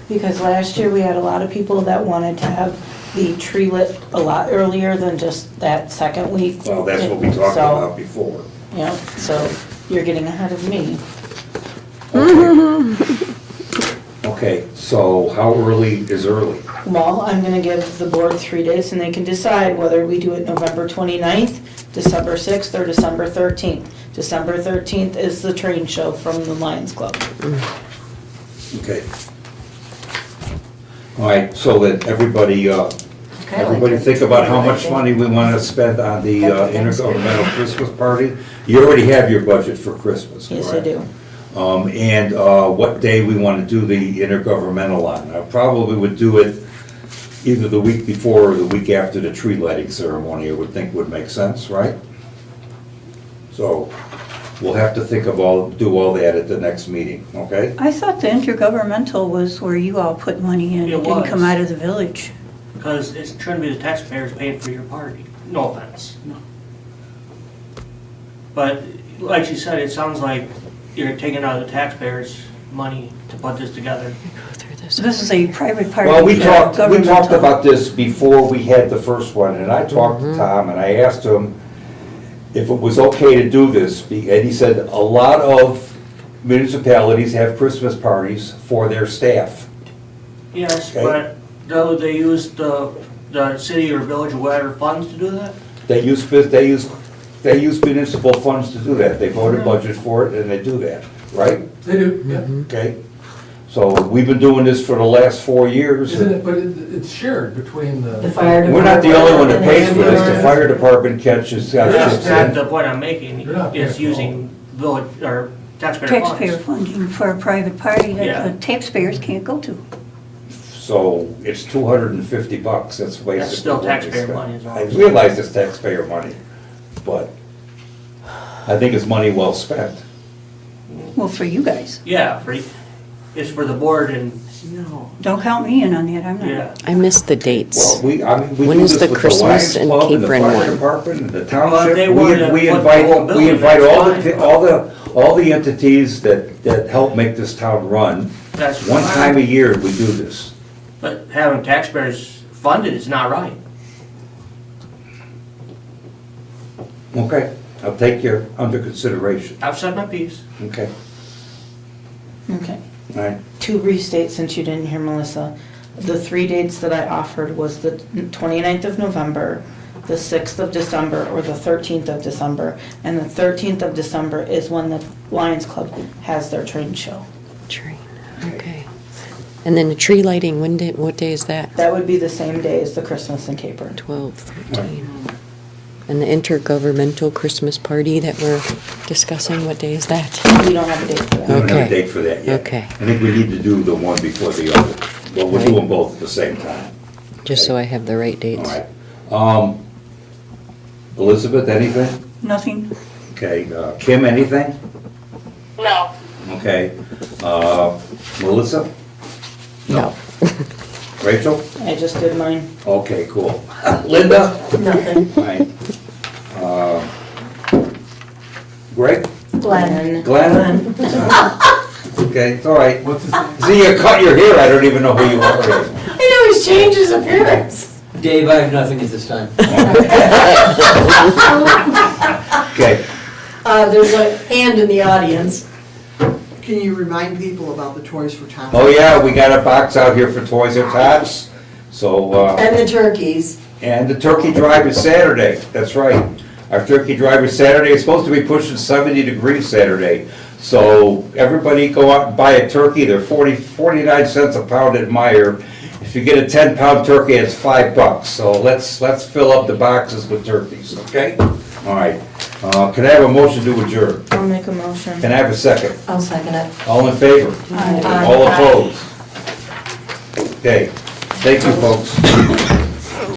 S2: because last year we had a lot of people that wanted to have the tree lit a lot earlier than just that second week.
S3: Well, that's what we talked
S2: So,
S3: about before.
S2: Yeah, so you're getting ahead of me.
S3: Okay, so how early is early?
S2: Well, I'm gonna give the board 3 days and they can decide whether we do it November 29th, December 6th, or December 13th. December 13th is the train show from the Lions Club.
S3: Okay. All right, so that everybody think about how much money we want to spend on the intergovernmental Christmas party. You already have your budget for Christmas, correct?
S2: Yes, I do.
S3: And what day we want to do the intergovernmental on. I probably would do it either the week before or the week after the tree lighting ceremony, I would think would make sense, right? So we'll have to do all that at the next meeting, okay?
S13: I thought the intergovernmental was where you all put money in,
S8: It
S13: it didn't come
S8: was.
S13: out of the village.
S8: Because it's trying to be the taxpayers paying for your party. No offense. But like she said, it sounds like you're taking out of the taxpayers' money to put this together.
S13: So this is a private party.
S3: Well, we talked
S13: governmental.
S3: about this before we had the first one, and I talked to Tom, and I asked him if it was okay to do this, and he said a lot of municipalities have Christmas parties for their staff.
S8: Yes,
S3: Okay.
S8: but do they use the city or village or whatever funds to do that?
S3: They use municipal funds to do that. They vote a budget for it, and they do that, right?
S12: They do, yeah.
S3: Okay? So we've been doing this for the last 4 years.
S12: Isn't it, but it's shared between
S17: The fire department.
S3: We're not the only one that
S17: and
S3: pays for this. The
S17: ambulance.
S3: fire department catches,
S8: That's
S3: chips
S8: not
S3: in.
S8: the point I'm making,
S12: You're not
S8: is
S12: paying for
S8: using village or taxpayer
S13: Taxpayer
S8: funds.
S13: funding for a private party
S8: Yeah.
S13: that the taxpayers can't go to.
S3: So it's $250, that's basically.
S8: That's still
S3: what we
S8: taxpayer
S3: spend.
S8: money is all
S3: I
S8: I'm saying.
S3: realize it's taxpayer money, but I think it's money well spent.
S13: Well, for you guys.
S8: Yeah, it's for the board and,
S13: Don't count me in on that, I'm
S8: yeah.
S13: not.
S5: I missed the dates.
S3: Well, we
S5: When
S3: do
S5: is
S3: this
S5: the
S3: with
S5: Christmas
S3: Lions
S5: and
S3: Club
S5: Capron
S3: the fire
S5: one?
S3: department and the
S8: Well, if they
S3: township.
S8: wanted to
S3: We
S8: put the
S3: invite,
S8: whole building,
S3: invite
S8: that's
S3: all the entities that help make this town run.
S8: That's
S3: One
S8: fine.
S3: time a year, we do this.
S8: But having taxpayers funded is not right.
S3: Okay, I'll take you under consideration.
S8: I've said my piece.
S3: Okay,
S2: Okay.
S3: all right.
S2: To restate, since you didn't hear Melissa, the 3 dates that I offered was the 29th of November, the 6th of December, or the 13th of December. And the 13th of December is when the Lions Club has their train show.
S5: Train, okay. And then the tree lighting, what day is that?
S2: That would be the same day as the Christmas in Capron.
S5: 12, 13. And the intergovernmental Christmas party that we're discussing? What day is that?
S2: We don't have a date for
S3: We
S2: that.
S3: don't have a
S5: Okay.
S3: date for that yet.
S5: Okay.
S3: I think we need to do the one before the other, but we'll do
S5: Right.
S3: them both at the same time.
S5: Just so I have the right
S3: All
S5: dates.
S3: right. Elizabeth, anything?
S13: Nothing.
S3: Okay, Kim, anything?
S10: No.
S3: Okay. Melissa?
S5: No.
S3: Rachel?
S2: I just did mine.
S3: Okay, cool. Linda?
S17: Nothing.
S3: Fine. Greg?
S1: Glenn.
S3: Glenn? Okay, it's all right.
S12: What's his name?
S3: See, you cut your hair, I don't even know who you are.
S17: I know he's changed his appearance.
S14: Dave, I have nothing at this time.
S3: Okay,
S17: There's a hand in the audience.
S6: Can you remind people about the Toys for Tots?
S3: oh yeah, we got a box out here for Toys R Tots, so,
S17: And the turkeys.
S3: and the turkey drive is Saturday, that's right. Our turkey drive is Saturday, it's supposed to be pushing 70 degrees Saturday. So everybody go out and buy a turkey, they're 49 cents a pound at Meijer. If you get a 10-pound turkey, it's $5. So let's fill up the boxes with turkeys, okay? All right, can I have a motion to adjourn?
S2: I'll make a motion.
S3: Can I have a second?
S17: I'll second it.
S3: All in favor?
S17: Aye.
S3: All opposed? Okay, thank you, folks.